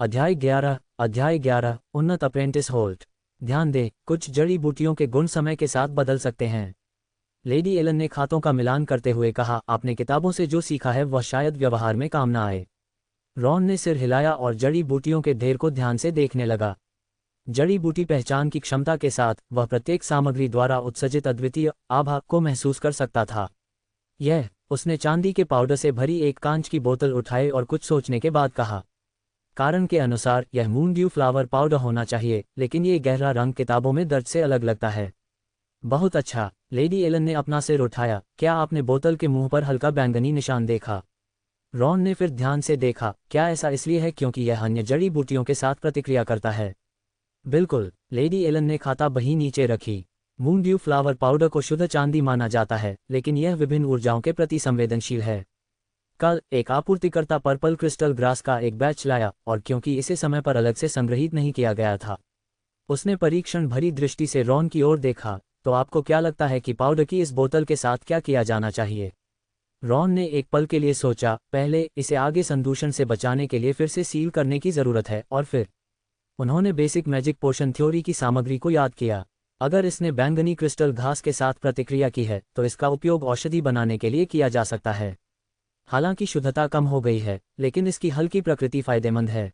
अध्याय 11 उन्नत apprentice Holt. ध्यान दें, कुछ जड़ी बूटियों के गुण समय के साथ बदल सकते हैं। लेडी एलन ने खातों का मिलान करते हुए कहा, आपने किताबों से जो सीखा है वह शायद व्यवहार में काम न आए। रॉन ने सिर हिलाया और जड़ी बूटियों के ढेर को ध्यान से देखने लगा। जड़ी बूटी पहचान की क्षमता के साथ वह प्रत्येक सामग्री द्वारा उत्सर्जित अद्वितीय आभा को महसूस कर सकता था। उसने चांदी के पाउडर से भरी एक कांच की बोतल उठाई और कुछ सोचने के बाद कहा, कारण के अनुसार यह मून ड्यू फ्लावर पाउडर होना चाहिए, लेकिन ये गहरा रंग किताबों में दर्ज से अलग लगता है। बहुत अच्छा। लेडी एलन ने अपना सिर उठाया। क्या आपने बोतल के मुंह पर हल्का बैंगनी निशान देखा? रॉन ने फिर ध्यान से देखा। क्या ऐसा इसलिए है क्योंकि यह अन्य जड़ी बूटियों के साथ प्रतिक्रिया करता है? बिल्कुल। लेडी एलन ने खाता बही नीचे रखी। मून ड्यू फ्लावर पाउडर को शुद्ध चांदी माना जाता है, लेकिन यह विभिन्न ऊर्जाओं के प्रति संवेदनशील है। कल एक आपूर्तिकर्ता पर्पल क्रिस्टल ग्रास का एक बैच लाया, और क्योंकि इसे समय पर अलग से संग्रहित नहीं किया गया था, उसने परीक्षण भरी दृष्टि से रॉन की ओर देखा। तो आपको क्या लगता है कि पाउडर की इस बोतल के साथ क्या किया जाना चाहिए? रॉन ने एक पल के लिए सोचा। पहले इसे आगे संदूषण से बचाने के लिए फिर से सील करने की जरूरत है, और फिर उन्होंने बेसिक मैजिक पोशन थ्योरी की सामग्री को याद किया। अगर इसने बैंगनी क्रिस्टल घास के साथ प्रतिक्रिया की है तो इसका उपयोग औषधि बनाने के लिए किया जा सकता है। हालांकि शुद्धता कम हो गई है, लेकिन इसकी हल्की प्रकृति फायदेमंद है।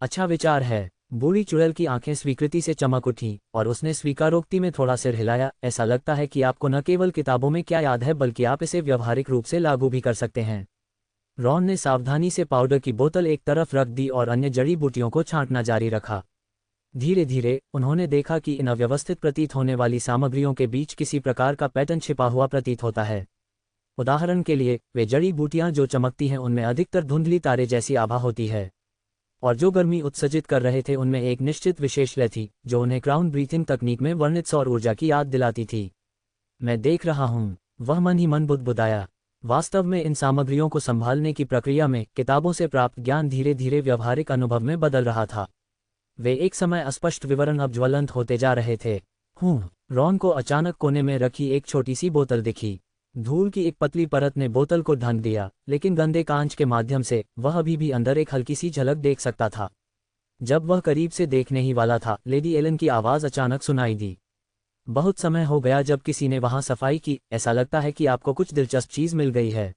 अच्छा विचार है। बूढ़ी चुड़ैल की आंखें स्वीकृति से चमक उठीं और उसने स्वीकारोक्ति में थोड़ा सिर हिलाया। ऐसा लगता है कि आपको न केवल किताबों में क्या याद है, बल्कि आप इसे व्यावहारिक रूप से लागू भी कर सकते हैं। रॉन ने सावधानी से पाउडर की बोतल एक तरफ रख दी और अन्य जड़ी बूटियों को छांटना जारी रखा। धीरे धीरे उन्होंने देखा कि इन अव्यवस्थित प्रतीत होने वाली सामग्रियों के बीच किसी प्रकार का पैटर्न छिपा हुआ प्रतीत होता है। उदाहरण के लिए, वे जड़ी बूटियां जो चमकती हैं उनमें अधिकतर धुंधली तारे जैसी आभा होती है, और जो गर्मी उत्सर्जित कर रहे थे उनमें एक निश्चित विशेष लय थी जो उन्हें क्राउन ब्रीथिंग तकनीक में वर्णित सौर ऊर्जा की याद दिलाती थी। मैं देख रहा हूँ, वह मन ही मन बुदबुदाया। वास्तव में इन सामग्रियों को संभालने की प्रक्रिया में किताबों से प्राप्त ज्ञान धीरे धीरे व्यावहारिक अनुभव में बदल रहा था। वे एक समय अस्पष्ट विवरण अब ज्वलंत होते जा रहे थे। रॉन को अचानक कोने में रखी एक छोटी सी बोतल दिखी। धूल की एक पतली परत ने बोतल को ढक दिया, लेकिन गंदे कांच के माध्यम से वह अभी भी अंदर एक हल्की सी झलक देख सकता था। जब वह करीब से देखने ही वाला था, लेडी एलन की आवाज़ अचानक सुनाई दी। बहुत समय हो गया जब किसी ने वहां सफाई की। ऐसा लगता है कि आपको कुछ दिलचस्प चीज मिल गई है।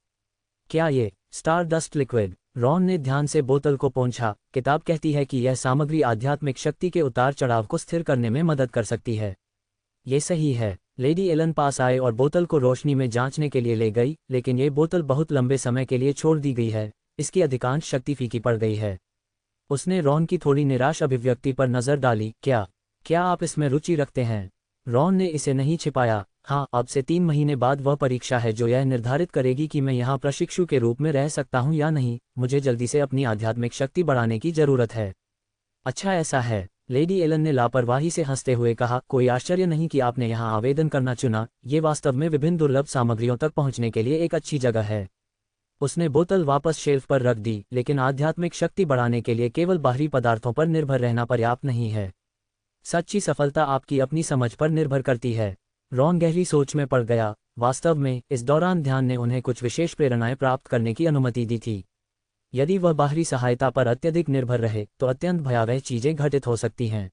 क्या ये स्टार डस्ट लिक्विड? रॉन ने ध्यान से बोतल को पोंछा। किताब कहती है कि यह सामग्री आध्यात्मिक शक्ति के उतार चढ़ाव को स्थिर करने में मदद कर सकती है। ये सही है। लेडी एलन पास आए और बोतल को रोशनी में जांचने के लिए ले गई, लेकिन ये बोतल बहुत लंबे समय के लिए छोड़ दी गई है। इसकी अधिकांश शक्ति फीकी पड़ गई है। उसने रॉन की थोड़ी निराश अभिव्यक्ति पर नजर डाली। क्या आप इसमें रुचि रखते हैं? रॉन ने इसे नहीं छिपाया। हाँ, अब से 3 महीने बाद वह परीक्षा है जो यह निर्धारित करेगी कि मैं यहाँ प्रशिक्षु के रूप में रह सकता हूँ या नहीं। मुझे जल्दी से अपनी आध्यात्मिक शक्ति बढ़ाने की जरूरत है। अच्छा, ऐसा है। लेडी एलन ने लापरवाही से हंसते हुए कहा, कोई आश्चर्य नहीं कि आपने यहाँ आवेदन करना चुना। ये वास्तव में विभिन्न दुर्लभ सामग्रियों तक पहुँचने के लिए एक अच्छी जगह है। उसने बोतल वापस शेल्फ पर रख दी, लेकिन आध्यात्मिक शक्ति बढ़ाने के लिए केवल बाहरी पदार्थों पर निर्भर रहना पर्याप्त नहीं है। सच्ची सफलता आपकी अपनी समझ पर निर्भर करती है। रॉन गहरी सोच में पड़ गया। वास्तव में इस दौरान ध्यान ने उन्हें कुछ विशेष प्रेरणाएं प्राप्त करने की अनुमति दी थी। यदि वह बाहरी सहायता पर अत्यधिक निर्भर रहे तो अत्यंत भयावह चीजें घटित हो सकती हैं।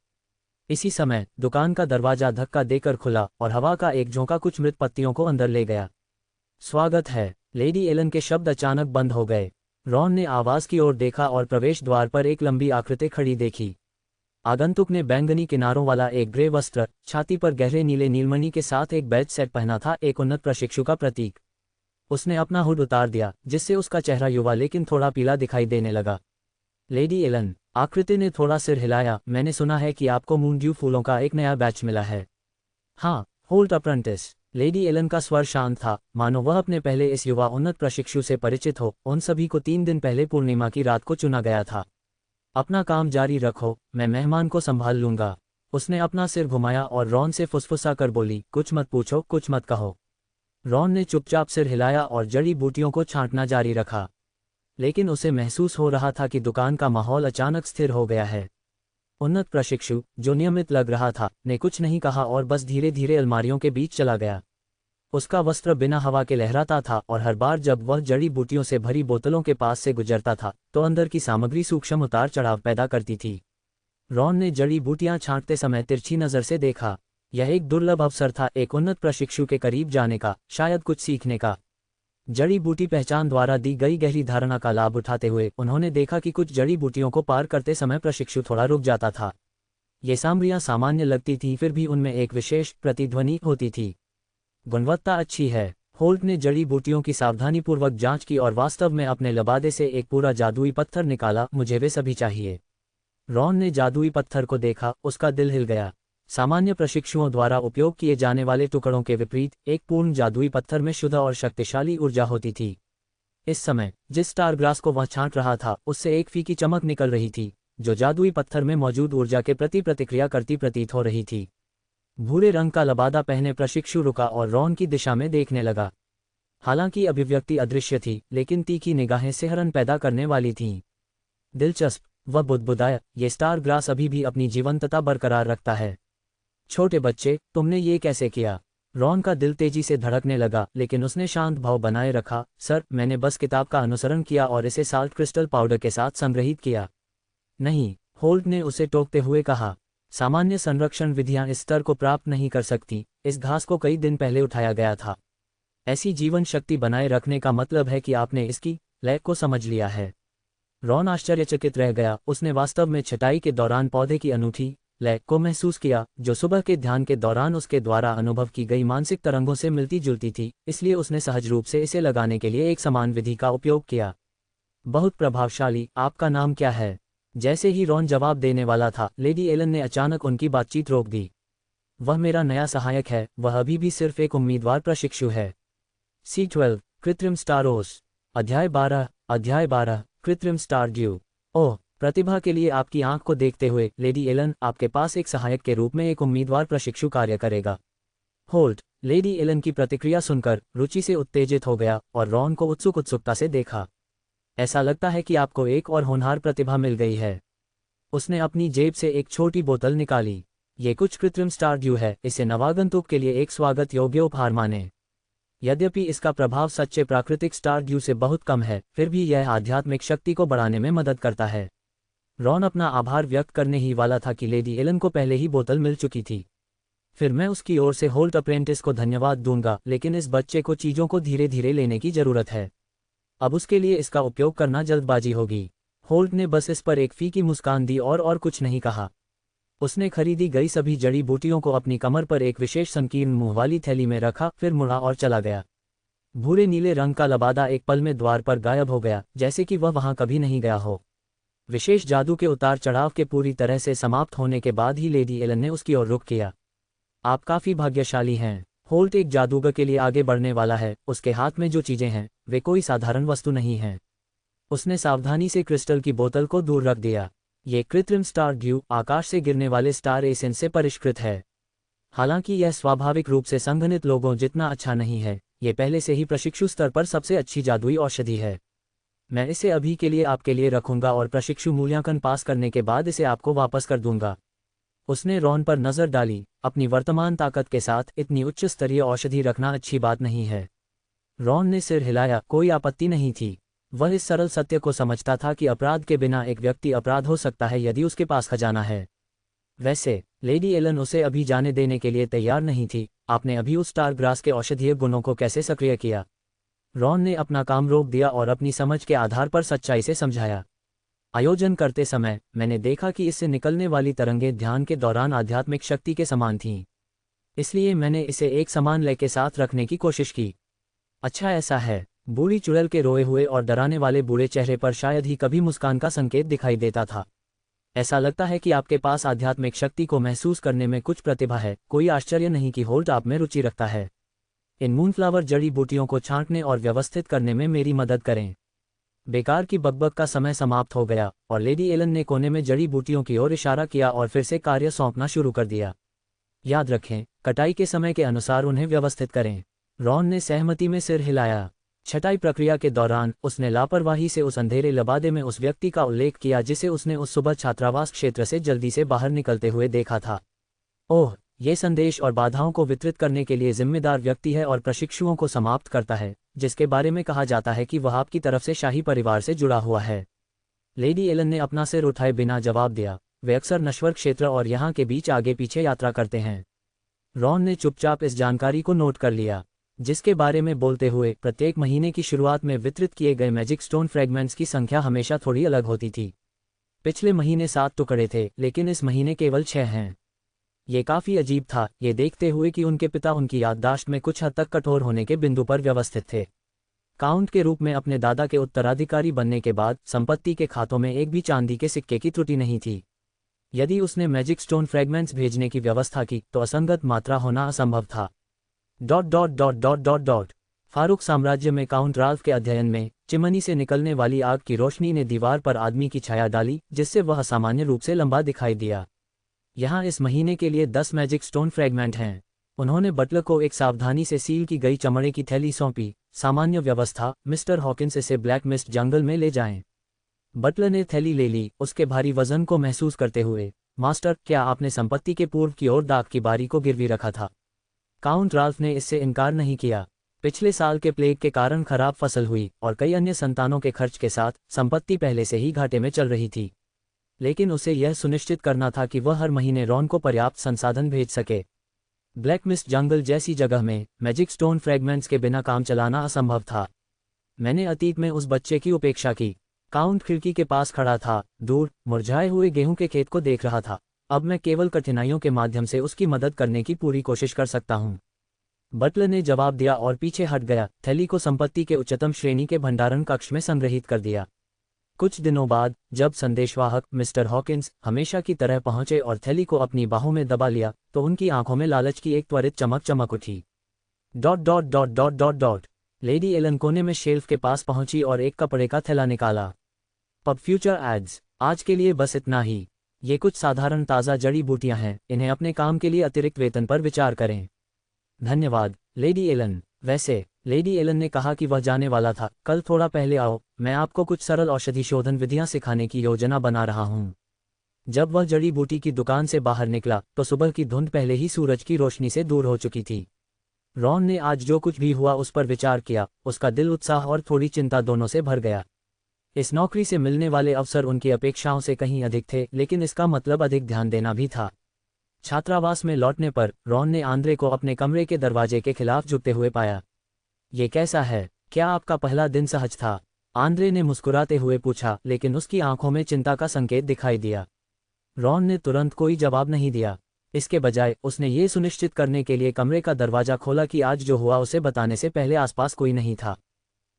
इसी समय दुकान का दरवाजा धक्का देकर खुला और हवा का एक झोंका कुछ मृत पत्तियों को अंदर ले गया। स्वागत है। लेडी एलन के शब्द अचानक बंद हो गए। रॉन ने आवाज की ओर देखा और प्रवेश द्वार पर एक लंबी आकृति खड़ी देखी। आगंतुक ने बैंगनी किनारों वाला एक ग्रे वस्त्र, छाती पर गहरे नीले नीलमणि के साथ एक बैज सेट पहना था, एक उन्नत प्रशिक्षु का प्रतीक। उसने अपना हुड उतार दिया, जिससे उसका चेहरा युवा लेकिन थोड़ा पीला दिखाई देने लगा। लेडी एलन, आकृति ने थोड़ा सिर हिलाया। मैंने सुना है कि आपको मून ड्यू फूलों का एक नया बैच मिला है। हाँ, होल्ट अप्रेंटिस। लेडी एलन का स्वर शांत था, मानो वह अपने पहले इस युवा उन्नत प्रशिक्षु से परिचित हो। उन सभी को 3 दिन पहले पूर्णिमा की रात को चुना गया था। अपना काम जारी रखो, मैं मेहमान को संभाल लूंगा। उसने अपना सिर घुमाया और रॉन से फुसफुसा कर बोली, कुछ मत पूछो, कुछ मत कहो। रॉन ने चुपचाप सिर हिलाया और जड़ी बूटियों को छांटना जारी रखा, लेकिन उसे महसूस हो रहा था कि दुकान का माहौल अचानक स्थिर हो गया है। उन्नत प्रशिक्षु, जो नियमित लग रहा था, ने कुछ नहीं कहा और बस धीरे धीरे अलमारियों के बीच चला गया। उसका वस्त्र बिना हवा के लहराता था और हर बार जब वह जड़ी बूटियों से भरी बोतलों के पास से गुजरता था तो अंदर की सामग्री सूक्ष्म उतार चढ़ाव पैदा करती थी। रॉन ने जड़ी बूटियां छांटते समय तिरछी नज़र से देखा। यह एक दुर्लभ अवसर था, एक उन्नत प्रशिक्षु के करीब जाने का, शायद कुछ सीखने का। जड़ी बूटी पहचान द्वारा दी गई गहरी धारणा का लाभ उठाते हुए उन्होंने देखा कि कुछ जड़ी बूटियों को पार करते समय प्रशिक्षु थोड़ा रुक जाता था। ये सामग्रियां सामान्य लगती थीं, फिर भी उनमें एक विशेष प्रतिध्वनि होती थी। गुणवत्ता अच्छी है। होल्ट ने जड़ी बूटियों की सावधानीपूर्वक जांच की और वास्तव में अपने लबादे से एक पूरा जादुई पत्थर निकाला। मुझे वे सभी चाहिए। रॉन ने जादुई पत्थर को देखा, उसका दिल हिल गया। सामान्य प्रशिक्षुओं द्वारा उपयोग किए जाने वाले टुकड़ों के विपरीत एक पूर्ण जादुई पत्थर में शुद्ध और शक्तिशाली ऊर्जा होती थी। इस समय जिस स्टारग्रास को वह छांट रहा था उससे एक फीकी चमक निकल रही थी जो जादुई पत्थर में मौजूद ऊर्जा के प्रति प्रतिक्रिया करती प्रतीत हो रही थी। भूरे रंग का लबादा पहने प्रशिक्षु रुका और रॉन की दिशा में देखने लगा। हालांकि अभिव्यक्ति अदृश्य थी, लेकिन तीखी निगाहें सिहरन पैदा करने वाली थीं। दिलचस्प, वह बुदबुदाया, ये स्टार ग्रास अभी भी अपनी जीवंतता बरकरार रखता है। छोटे बच्चे, तुमने ये कैसे किया? रॉन का दिल तेजी से धड़कने लगा, लेकिन उसने शांत भाव बनाए रखा। सर, मैंने बस किताब का अनुसरण किया और इसे साल्ट क्रिस्टल पाउडर के साथ संग्रहित किया। नहीं, होल्ट ने उसे टोकते हुए कहा। सामान्य संरक्षण विधियां इस स्तर को प्राप्त नहीं कर सकती। इस घास को कई दिन पहले उठाया गया था। ऐसी जीवन शक्ति बनाए रखने का मतलब है कि आपने इसकी लय को समझ लिया है। रॉन आश्चर्यचकित रह गया। उसने वास्तव में छटाई के दौरान पौधे की अनूठी लय को महसूस किया, जो सुबह के ध्यान के दौरान उसके द्वारा अनुभव की गई मानसिक तरंगों से मिलती जुलती थी। इसलिए उसने सहज रूप से इसे लगाने के लिए एक समान विधि का उपयोग किया। बहुत प्रभावशाली। आपका नाम क्या है? जैसे ही रॉन जवाब देने वाला था, लेडी एलन ने अचानक उनकी बातचीत रोक दी। वह मेरा नया सहायक है। वह अभी भी सिर्फ एक उम्मीदवार प्रशिक्षु है। C12 कृत्रिम स्टारोस। अध्याय 12 कृत्रिम स्टार ड्यू। ओह, प्रतिभा के लिए आपकी आंख को देखते हुए लेडी एलन, आपके पास एक सहायक के रूप में एक उम्मीदवार प्रशिक्षु कार्य करेगा। होल्ट लेडी एलन की प्रतिक्रिया सुनकर रुचि से उत्तेजित हो गया और रॉन को उत्सुकता से देखा। ऐसा लगता है कि आपको एक और होनहार प्रतिभा मिल गई है। उसने अपनी जेब से एक छोटी बोतल निकाली। ये कुछ कृत्रिम स्टार ड्यू है। इसे नवागंतुक के लिए एक स्वागत योग्य उपहार माने। यद्यपि इसका प्रभाव सच्चे प्राकृतिक स्टार ड्यू से बहुत कम है, फिर भी यह आध्यात्मिक शक्ति को बढ़ाने में मदद करता है। रॉन अपना आभार व्यक्त करने ही वाला था कि लेडी एलन को पहले ही बोतल मिल चुकी थी। फिर मैं उसकी ओर से होल्ट अप्रेंटिस को धन्यवाद दूंगा, लेकिन इस बच्चे को चीज़ों को धीरे धीरे लेने की ज़रूरत है। अब उसके लिए इसका उपयोग करना जल्दबाजी होगी। होल्ट ने बस इस पर एक फीकी मुस्कान दी और कुछ नहीं कहा। उसने खरीदी गई सभी जड़ी बूटियों को अपनी कमर पर एक विशेष संकीर्ण मुंह वाली थैली में रखा, फिर मुड़ा और चला गया। भूरे नीले रंग का लबादा एक पल में द्वार पर गायब हो गया, जैसे कि वह वहां कभी नहीं गया हो। विशेष जादू के उतार चढ़ाव के पूरी तरह से समाप्त होने के बाद ही लेडी एलन ने उसकी ओर रुख किया। आप काफ़ी भाग्यशाली हैं। होल्ट एक जादूगर के लिए आगे बढ़ने वाला है। उसके हाथ में जो चीज़ें हैं वे कोई साधारण वस्तु नहीं हैं। उसने सावधानी से क्रिस्टल की बोतल को दूर रख दिया। ये कृत्रिम स्टार ड्यू आकाश से गिरने वाले स्टार एसेंस से परिष्कृत है। हालांकि यह स्वाभाविक रूप से संघनित लोगों जितना अच्छा नहीं है, ये पहले से ही प्रशिक्षु स्तर पर सबसे अच्छी जादुई औषधि है। मैं इसे अभी के लिए आपके लिए रखूंगा और प्रशिक्षु मूल्यांकन पास करने के बाद इसे आपको वापस कर दूंगा। उसने रॉन पर नज़र डाली। अपनी वर्तमान ताकत के साथ इतनी उच्च स्तरीय औषधि रखना अच्छी बात नहीं है। रॉन ने सिर हिलाया। कोई आपत्ति नहीं थी। वह इस सरल सत्य को समझता था कि अपराध के बिना एक व्यक्ति अपराध हो सकता है यदि उसके पास खजाना है। वैसे लेडी एलन उसे अभी जाने देने के लिए तैयार नहीं थी। आपने अभी उस स्टार ग्रास के औषधीय गुणों को कैसे सक्रिय किया? रॉन ने अपना काम रोक दिया और अपनी समझ के आधार पर सच्चाई से समझाया। आयोजन करते समय मैंने देखा कि इससे निकलने वाली तरंगें ध्यान के दौरान आध्यात्मिक शक्ति के समान थीं। इसलिए मैंने इसे एक समान लय के साथ रखने की कोशिश की। अच्छा, ऐसा है। बूढ़ी चुड़ैल के रोए हुए और डराने वाले बूढ़े चेहरे पर शायद ही कभी मुस्कान का संकेत दिखाई देता था। ऐसा लगता है कि आपके पास आध्यात्मिक शक्ति को महसूस करने में कुछ प्रतिभा है। कोई आश्चर्य नहीं कि होल्ट आप में रुचि रखता है। इन मूनफ्लावर जड़ी बूटियों को छांटने और व्यवस्थित करने में मेरी मदद करें। बेकार की बकबक का समय समाप्त हो गया और लेडी एलन ने कोने में जड़ी बूटियों की ओर इशारा किया और फिर से कार्य सौंपना शुरू कर दिया। याद रखें, कटाई के समय के अनुसार उन्हें व्यवस्थित करें। रॉन ने सहमति में सिर हिलाया। छटाई प्रक्रिया के दौरान उसने लापरवाही से उस अंधेरे लबादे में उस व्यक्ति का उल्लेख किया जिसे उसने उस सुबह छात्रावास क्षेत्र से जल्दी से बाहर निकलते हुए देखा था। ओह, ये संदेश और बाधाओं को वितरित करने के लिए जिम्मेदार व्यक्ति है और प्रशिक्षुओं को समाप्त करता है, जिसके बारे में कहा जाता है कि वह आपकी तरफ से शाही परिवार से जुड़ा हुआ है। लेडी एलन ने अपना सिर उठाए बिना जवाब दिया। वे अक्सर नश्वर क्षेत्र और यहाँ के बीच आगे पीछे यात्रा करते हैं। रॉन ने चुपचाप इस जानकारी को नोट कर लिया, जिसके बारे में बोलते हुए प्रत्येक महीने की शुरुआत में वितरित किए गए मैजिक स्टोन फ्रैगमेंट्स की संख्या हमेशा थोड़ी अलग होती थी। पिछले महीने 7 टुकड़े थे, लेकिन इस महीने केवल 6 हैं। ये काफ़ी अजीब था, ये देखते हुए कि उनके पिता उनकी याददाश्त में कुछ हद तक कठोर होने के बिंदु पर व्यवस्थित थे। काउंट के रूप में अपने दादा के उत्तराधिकारी बनने के बाद संपत्ति के खातों में एक भी चांदी के सिक्के की त्रुटि नहीं थी। यदि उसने मैजिक स्टोन फ्रैगमेंट्स भेजने की व्यवस्था की तो असंगत मात्रा होना असंभव था। फारूक साम्राज्य में काउंट राल्फ के अध्ययन में चिमनी से निकलने वाली आग की रोशनी ने दीवार पर आदमी की छाया डाली, जिससे वह असामान्य रूप से लंबा दिखाई दिया। यहाँ इस महीने के लिए 10 मैजिक स्टोन फ्रैगमेंट हैं। उन्होंने बटलर को एक सावधानी से सील की गई चमड़े की थैली सौंपी। सामान्य व्यवस्था, मिस्टर हॉकिंस इसे ब्लैक मिस्ट जंगल में ले जाएं। बटलर ने थैली ले ली, उसके भारी वजन को महसूस करते हुए। मास्टर, क्या आपने संपत्ति के पूर्व की ओर दाग की बारी को गिरवी रखा था? काउंट राल्फ ने इससे इनकार नहीं किया। पिछले साल के प्लेग के कारण खराब फसल हुई और कई अन्य संतानों के खर्च के साथ संपत्ति पहले से ही घाटे में चल रही थी, लेकिन उसे यह सुनिश्चित करना था कि वह हर महीने रॉन को पर्याप्त संसाधन भेज सके। ब्लैक मिस्ट जंगल जैसी जगह में मैजिक स्टोन फ्रैगमेंट्स के बिना काम चलाना असंभव था। मैंने अतीत में उस बच्चे की उपेक्षा की। काउंट खिड़की के पास खड़ा था, दूर मुरझाए हुए गेहूं के खेत को देख रहा था। अब मैं केवल कठिनाइयों के माध्यम से उसकी मदद करने की पूरी कोशिश कर सकता हूं। बटलर ने जवाब दिया और पीछे हट गया। थैली को संपत्ति के उच्चतम श्रेणी के भंडारण कक्ष में संग्रहित कर दिया। कुछ दिनों बाद जब संदेशवाहक मिस्टर हॉकिंस हमेशा की तरह पहुंचे और थैली को अपनी बाहों में दबा लिया, तो उनकी आंखों में लालच की एक त्वरित चमक उठी। लेडी एलन कोने में शेल्फ के पास पहुंची और एक कपड़े का थैला निकाला। पब फ्यूचर एड्स, आज के लिए बस इतना ही। ये कुछ साधारण ताज़ा जड़ी बूटियां हैं, इन्हें अपने काम के लिए अतिरिक्त वेतन पर विचार करें। धन्यवाद, लेडी एलन। वैसे, लेडी एलन ने कहा कि वह जाने वाला था। कल थोड़ा पहले आओ, मैं आपको कुछ सरल औषधि शोधन विधियां सिखाने की योजना बना रहा हूं। जब वह जड़ी बूटी की दुकान से बाहर निकला तो सुबह की धुंध पहले ही सूरज की रोशनी से दूर हो चुकी थी। रॉन ने आज जो कुछ भी हुआ उस पर विचार किया। उसका दिल उत्साह और थोड़ी चिंता दोनों से भर गया। इस नौकरी से मिलने वाले अवसर उनकी अपेक्षाओं से कहीं अधिक थे, लेकिन इसका मतलब अधिक ध्यान देना भी था। छात्रावास में लौटने पर रॉन ने आंद्रे को अपने कमरे के दरवाजे के खिलाफ झुकते हुए पाया। ये कैसा है? क्या आपका पहला दिन सहज था? आंद्रे ने मुस्कुराते हुए पूछा, लेकिन उसकी आंखों में चिंता का संकेत दिखाई दिया। रॉन ने तुरंत कोई जवाब नहीं दिया। इसके बजाय उसने ये सुनिश्चित करने के लिए कमरे का दरवाजा खोला कि आज जो हुआ उसे बताने से पहले आसपास कोई नहीं था।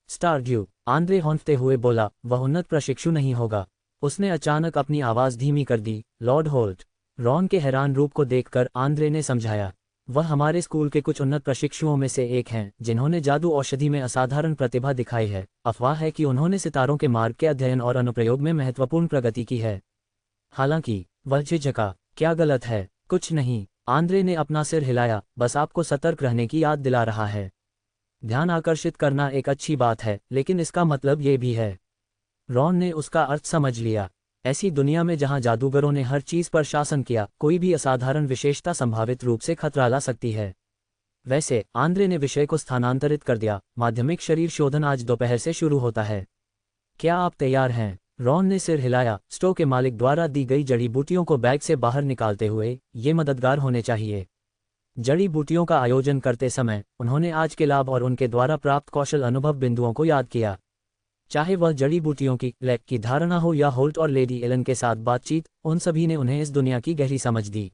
स्टारड्यू, आंद्रे हौंकते हुए बोला, वह उन्नत प्रशिक्षु नहीं होगा। उसने अचानक अपनी आवाज़ धीमी कर दी। Lord Holt. रॉन के हैरान रूप को देखकर आंद्रे ने समझाया, वह हमारे स्कूल के कुछ उन्नत प्रशिक्षुओं में से एक हैं, जिन्होंने जादू औषधि में असाधारण प्रतिभा दिखाई है। अफवाह है कि उन्होंने सितारों के मार्ग के अध्ययन और अनुप्रयोग में महत्वपूर्ण प्रगति की है। हालांकि वह झिझका, क्या गलत है? कुछ नहीं, आंद्रे ने अपना सिर हिलाया, बस आपको सतर्क रहने की याद दिला रहा है। ध्यान आकर्षित करना एक अच्छी बात है, लेकिन इसका मतलब ये भी है। रॉन ने उसका अर्थ समझ लिया। ऐसी दुनिया में जहां जादूगरों ने हर चीज पर शासन किया, कोई भी असाधारण विशेषता संभावित रूप से खतरा ला सकती है। वैसे, आंद्रे ने विषय को स्थानांतरित कर दिया। माध्यमिक शरीर शोधन आज दोपहर से शुरू होता है। क्या आप तैयार हैं? रॉन ने सिर हिलाया। स्टोर के मालिक द्वारा दी गई जड़ी बूटियों को बैग से बाहर निकालते हुए, ये मददगार होने चाहिए। जड़ी बूटियों का आयोजन करते समय उन्होंने आज के लाभ और उनके द्वारा प्राप्त कौशल अनुभव बिंदुओं को याद किया। चाहे वह जड़ी बूटियों की लैक की धारणा हो या होल्ट और लेडी एलन के साथ बातचीत, उन सभी ने उन्हें इस दुनिया की गहरी समझ दी।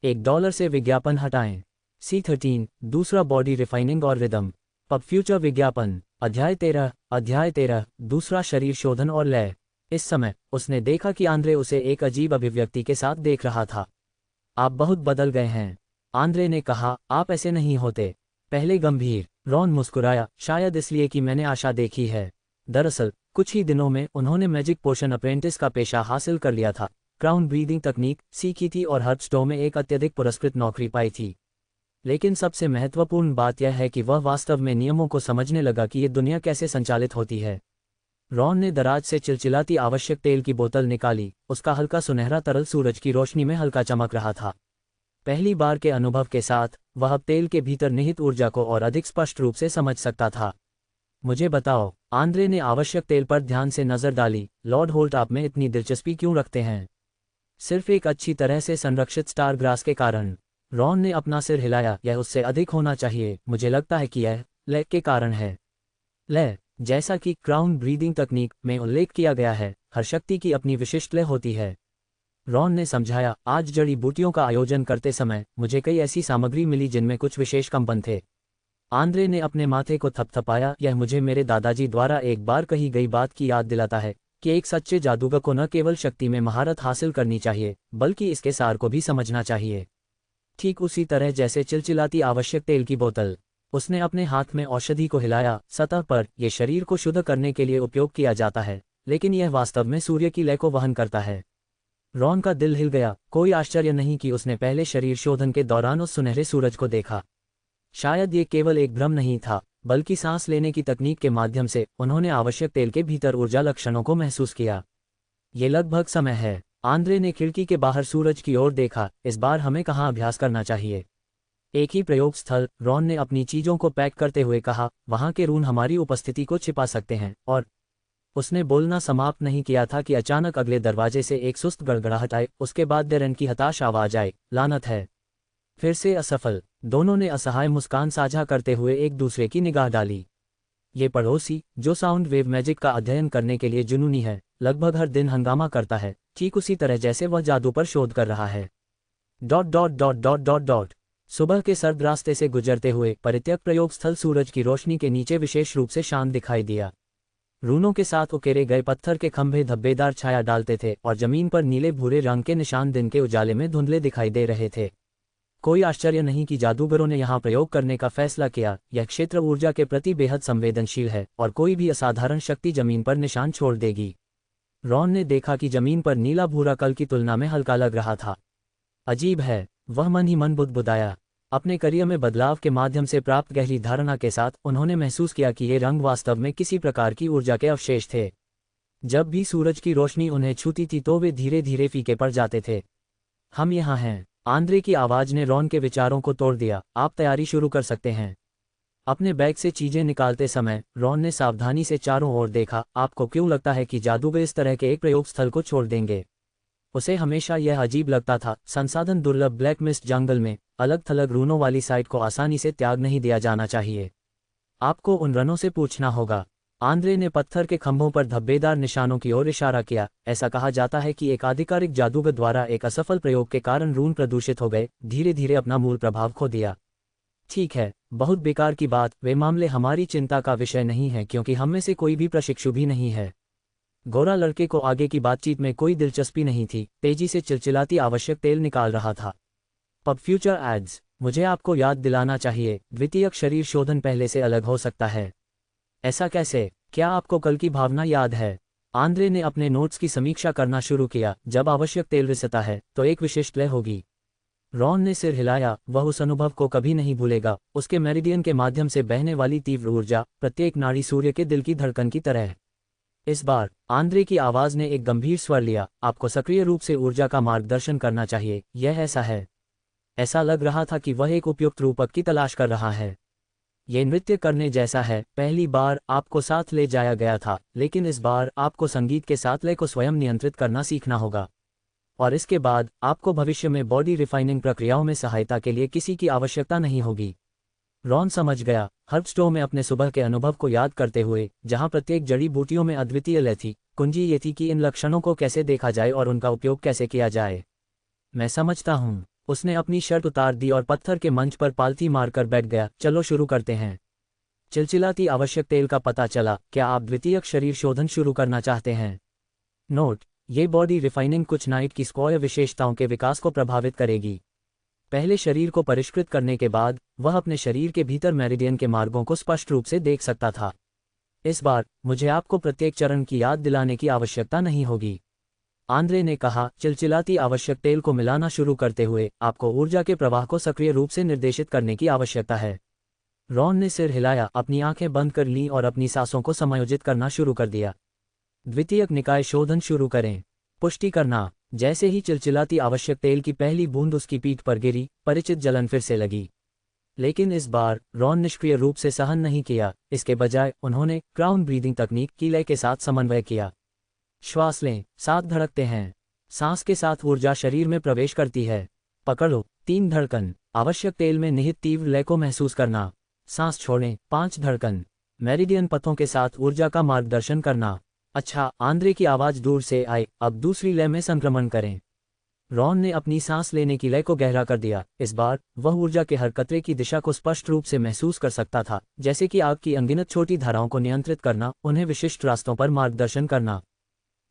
$1 से विज्ञापन हटाएं। C13, दूसरा बॉडी रिफाइनिंग और रिदम। पब फ्यूचर विज्ञापन। अध्याय 13, दूसरा शरीर शोधन और लय। इस समय उसने देखा कि आंद्रे उसे एक अजीब अभिव्यक्ति के साथ देख रहा था। आप बहुत बदल गए हैं, आंद्रे ने कहा। आप ऐसे नहीं होते। पहले गंभीर। रॉन मुस्कुराया, शायद इसलिए कि मैंने आशा देखी है। दरअसल कुछ ही दिनों में उन्होंने मैजिक पोशन अप्रेंटिस का पेशा हासिल कर लिया था, क्राउन ब्रीदिंग तकनीक सीखी थी और हर्बस्टो में एक अत्यधिक पुरस्कृत नौकरी पाई थी। लेकिन सबसे महत्वपूर्ण बात यह है कि वह वास्तव में नियमों को समझने लगा कि ये दुनिया कैसे संचालित होती है। रॉन ने दराज से चिलचिलाती आवश्यक तेल की बोतल निकाली। उसका हल्का सुनहरा तरल सूरज की रोशनी में हल्का चमक रहा था। पहली बार के अनुभव के साथ वह अब तेल के भीतर निहित ऊर्जा को और अधिक स्पष्ट रूप से समझ सकता था। मुझे बताओ, आंद्रे ने आवश्यक तेल पर ध्यान से नजर डाली। लॉर्ड होल्ट आप में इतनी दिलचस्पी क्यों रखते हैं? सिर्फ एक अच्छी तरह से संरक्षित स्टार ग्रास के कारण। रॉन ने अपना सिर हिलाया। यह उससे अधिक होना चाहिए। मुझे लगता है कि यह लय के कारण है। लय, जैसा कि क्राउन ब्रीदिंग तकनीक में उल्लेख किया गया है, हर शक्ति की अपनी विशिष्ट लय होती है। रॉन ने समझाया, आज जड़ी बूटियों का आयोजन करते समय मुझे कई ऐसी सामग्री मिली जिनमें कुछ विशेष कंपन थे। आंद्रे ने अपने माथे को थपथपाया। यह मुझे मेरे दादाजी द्वारा एक बार कही गई बात की याद दिलाता है कि एक सच्चे जादूगर को न केवल शक्ति में महारत हासिल करनी चाहिए, बल्कि इसके सार को भी समझना चाहिए। ठीक उसी तरह जैसे चिलचिलाती आवश्यक तेल की बोतल। उसने अपने हाथ में औषधि को हिलाया। सतह पर यह शरीर को शुद्ध करने के लिए उपयोग किया जाता है, लेकिन यह वास्तव में सूर्य की लय को वहन करता है। रॉन का दिल हिल गया। कोई आश्चर्य नहीं कि उसने पहले शरीर शोधन के दौरान उस सुनहरे सूरज को देखा। शायद ये केवल एक भ्रम नहीं था, बल्कि सांस लेने की तकनीक के माध्यम से उन्होंने आवश्यक तेल के भीतर ऊर्जा लक्षणों को महसूस किया। ये लगभग समय है। आंद्रे ने खिड़की के बाहर सूरज की ओर देखा। इस बार हमें कहाँ अभ्यास करना चाहिए? एक ही प्रयोग स्थल। रॉन ने अपनी चीजों को पैक करते हुए कहा, वहां के रून हमारी उपस्थिति को छिपा सकते हैं। और उसने बोलना समाप्त नहीं किया था कि अचानक अगले दरवाजे से एक सुस्त गड़गड़ाहट आए। उसके बाद डेरेन की हताश आवाज आए, लानत है, फिर से असफल। दोनों ने असहाय मुस्कान साझा करते हुए एक दूसरे की निगाह डाली। ये पड़ोसी, जो साउंड वेव मैजिक का अध्ययन करने के लिए जुनूनी है, लगभग हर दिन हंगामा करता है, ठीक उसी तरह जैसे वह जादू पर शोध कर रहा है। ... सुबह के सर्द रास्ते से गुजरते हुए परित्यक्त प्रयोग स्थल सूरज की रोशनी के नीचे विशेष रूप से शांत दिखाई दिया। रूनों के साथ उकेरे गए पत्थर के खंभे धब्बेदार छाया डालते थे और जमीन पर नीले भूरे रंग के निशान दिन के उजाले में धुंधले दिखाई दे रहे थे। कोई आश्चर्य नहीं कि जादूगरों ने यहाँ प्रयोग करने का फैसला किया। यह क्षेत्र ऊर्जा के प्रति बेहद संवेदनशील है और कोई भी असाधारण शक्ति जमीन पर निशान छोड़ देगी। रॉन ने देखा कि जमीन पर नीला भूरा कल की तुलना में हल्का लग रहा था। अजीब है, वह मन ही मन बुदबुदाया। अपने करियर में बदलाव के माध्यम से प्राप्त गहरी धारणा के साथ उन्होंने महसूस किया कि ये रंग वास्तव में किसी प्रकार की ऊर्जा के अवशेष थे। जब भी सूरज की रोशनी उन्हें छूती थी तो वे धीरे धीरे फीके पड़ जाते थे। हम यहाँ हैं। आंद्रे की आवाज ने रॉन के विचारों को तोड़ दिया। आप तैयारी शुरू कर सकते हैं। अपने बैग से चीजें निकालते समय रॉन ने सावधानी से चारों ओर देखा। आपको क्यों लगता है कि जादूगर इस तरह के एक प्रयोग स्थल को छोड़ देंगे? उसे हमेशा यह अजीब लगता था। संसाधन दुर्लभ ब्लैक मिस्ट जंगल में अलग थलग रूनों वाली साइट को आसानी से त्याग नहीं दिया जाना चाहिए। आपको उन रनों से पूछना होगा। आंद्रे ने पत्थर के खंभों पर धब्बेदार निशानों की ओर इशारा किया। ऐसा कहा जाता है कि एक आधिकारिक जादूगर द्वारा एक असफल प्रयोग के कारण रून प्रदूषित हो गए, धीरे धीरे अपना मूल प्रभाव खो दिया। ठीक है, बहुत बेकार की बात। वे मामले हमारी चिंता का विषय नहीं है क्योंकि हम में से कोई भी प्रशिक्षु भी नहीं है। गोरा लड़के को आगे की बातचीत में कोई दिलचस्पी नहीं थी। तेजी से चिलचिलाती आवश्यक तेल निकाल रहा था। Pub future ads. मुझे आपको याद दिलाना चाहिए, द्वितीयक शरीर शोधन पहले से अलग हो सकता है। ऐसा कैसे? क्या आपको कल की भावना याद है? आंद्रे ने अपने नोट्स की समीक्षा करना शुरू किया। जब आवश्यक तेल रिसता है तो एक विशिष्ट लय होगी। रॉन ने सिर हिलाया। वह उस अनुभव को कभी नहीं भूलेगा। उसके मेरिडियन के माध्यम से बहने वाली तीव्र ऊर्जा, प्रत्येक नाड़ी सूर्य के दिल की धड़कन की तरह। इस बार आंद्रे की आवाज ने एक गंभीर स्वर लिया। आपको सक्रिय रूप से ऊर्जा का मार्गदर्शन करना चाहिए। यह ऐसा है। ऐसा लग रहा था कि वह एक उपयुक्त रूपक की तलाश कर रहा है। ये नृत्य करने जैसा है। पहली बार आपको साथ ले जाया गया था, लेकिन इस बार आपको संगीत के साथ लय को स्वयं नियंत्रित करना सीखना होगा। और इसके बाद आपको भविष्य में बॉडी रिफाइनिंग प्रक्रियाओं में सहायता के लिए किसी की आवश्यकता नहीं होगी। रॉन समझ गया। हर्बस्टो में अपने सुबह के अनुभव को याद करते हुए, जहां प्रत्येक जड़ी बूटियों में अद्वितीय लय थी, कुंजी ये थी कि इन लक्षणों को कैसे देखा जाए और उनका उपयोग कैसे किया जाए। मैं समझता हूँ। उसने अपनी शर्ट उतार दी और पत्थर के मंच पर पालथी मारकर बैठ गया। चलो शुरू करते हैं। चिलचिलाती आवश्यक तेल का पता चला। क्या आप द्वितीयक शरीर शोधन शुरू करना चाहते हैं? नोट: ये बॉडी रिफाइनिंग कुछ नाइट की स्क्वायर विशेषताओं के विकास को प्रभावित करेगी। पहले शरीर को परिष्कृत करने के बाद वह अपने शरीर के भीतर मेरिडियन के मार्गों को स्पष्ट रूप से देख सकता था। इस बार मुझे आपको प्रत्येक चरण की याद दिलाने की आवश्यकता नहीं होगी। आंद्रे ने कहा, चिलचिलाती आवश्यक तेल को मिलाना शुरू करते हुए आपको ऊर्जा के प्रवाह को सक्रिय रूप से निर्देशित करने की आवश्यकता है। रॉन ने सिर हिलाया, अपनी आंखें बंद कर लीं और अपनी सांसों को समायोजित करना शुरू कर दिया। द्वितीयक निकाय शोधन शुरू करें। पुष्टि करना। जैसे ही चिलचिलाती आवश्यक तेल की पहली बूंद उसकी पीठ पर गिरी, परिचित जलन फिर से लगी। लेकिन इस बार रॉन निष्क्रिय रूप से सहन नहीं किया, इसके बजाय उन्होंने क्राउन ब्रीदिंग तकनीक की लय के साथ समन्वय किया। श्वास लें, साथ धड़कते हैं। सांस के साथ ऊर्जा शरीर में प्रवेश करती है। पकड़ो, 3 धड़कन। आवश्यक तेल में निहित तीव्र लय को महसूस करना। सांस छोड़ें, 5 धड़कन। मेरिडियन पथों के साथ ऊर्जा का मार्गदर्शन करना। अच्छा, आंद्रे की आवाज दूर से आई, अब दूसरी लय में संक्रमण करें। रॉन ने अपनी सांस लेने की लय को गहरा कर दिया। इस बार वह ऊर्जा के हर कतरे की दिशा को स्पष्ट रूप से महसूस कर सकता था, जैसे कि आग की अनगिनत छोटी धाराओं को नियंत्रित करना, उन्हें विशिष्ट रास्तों पर मार्गदर्शन करना।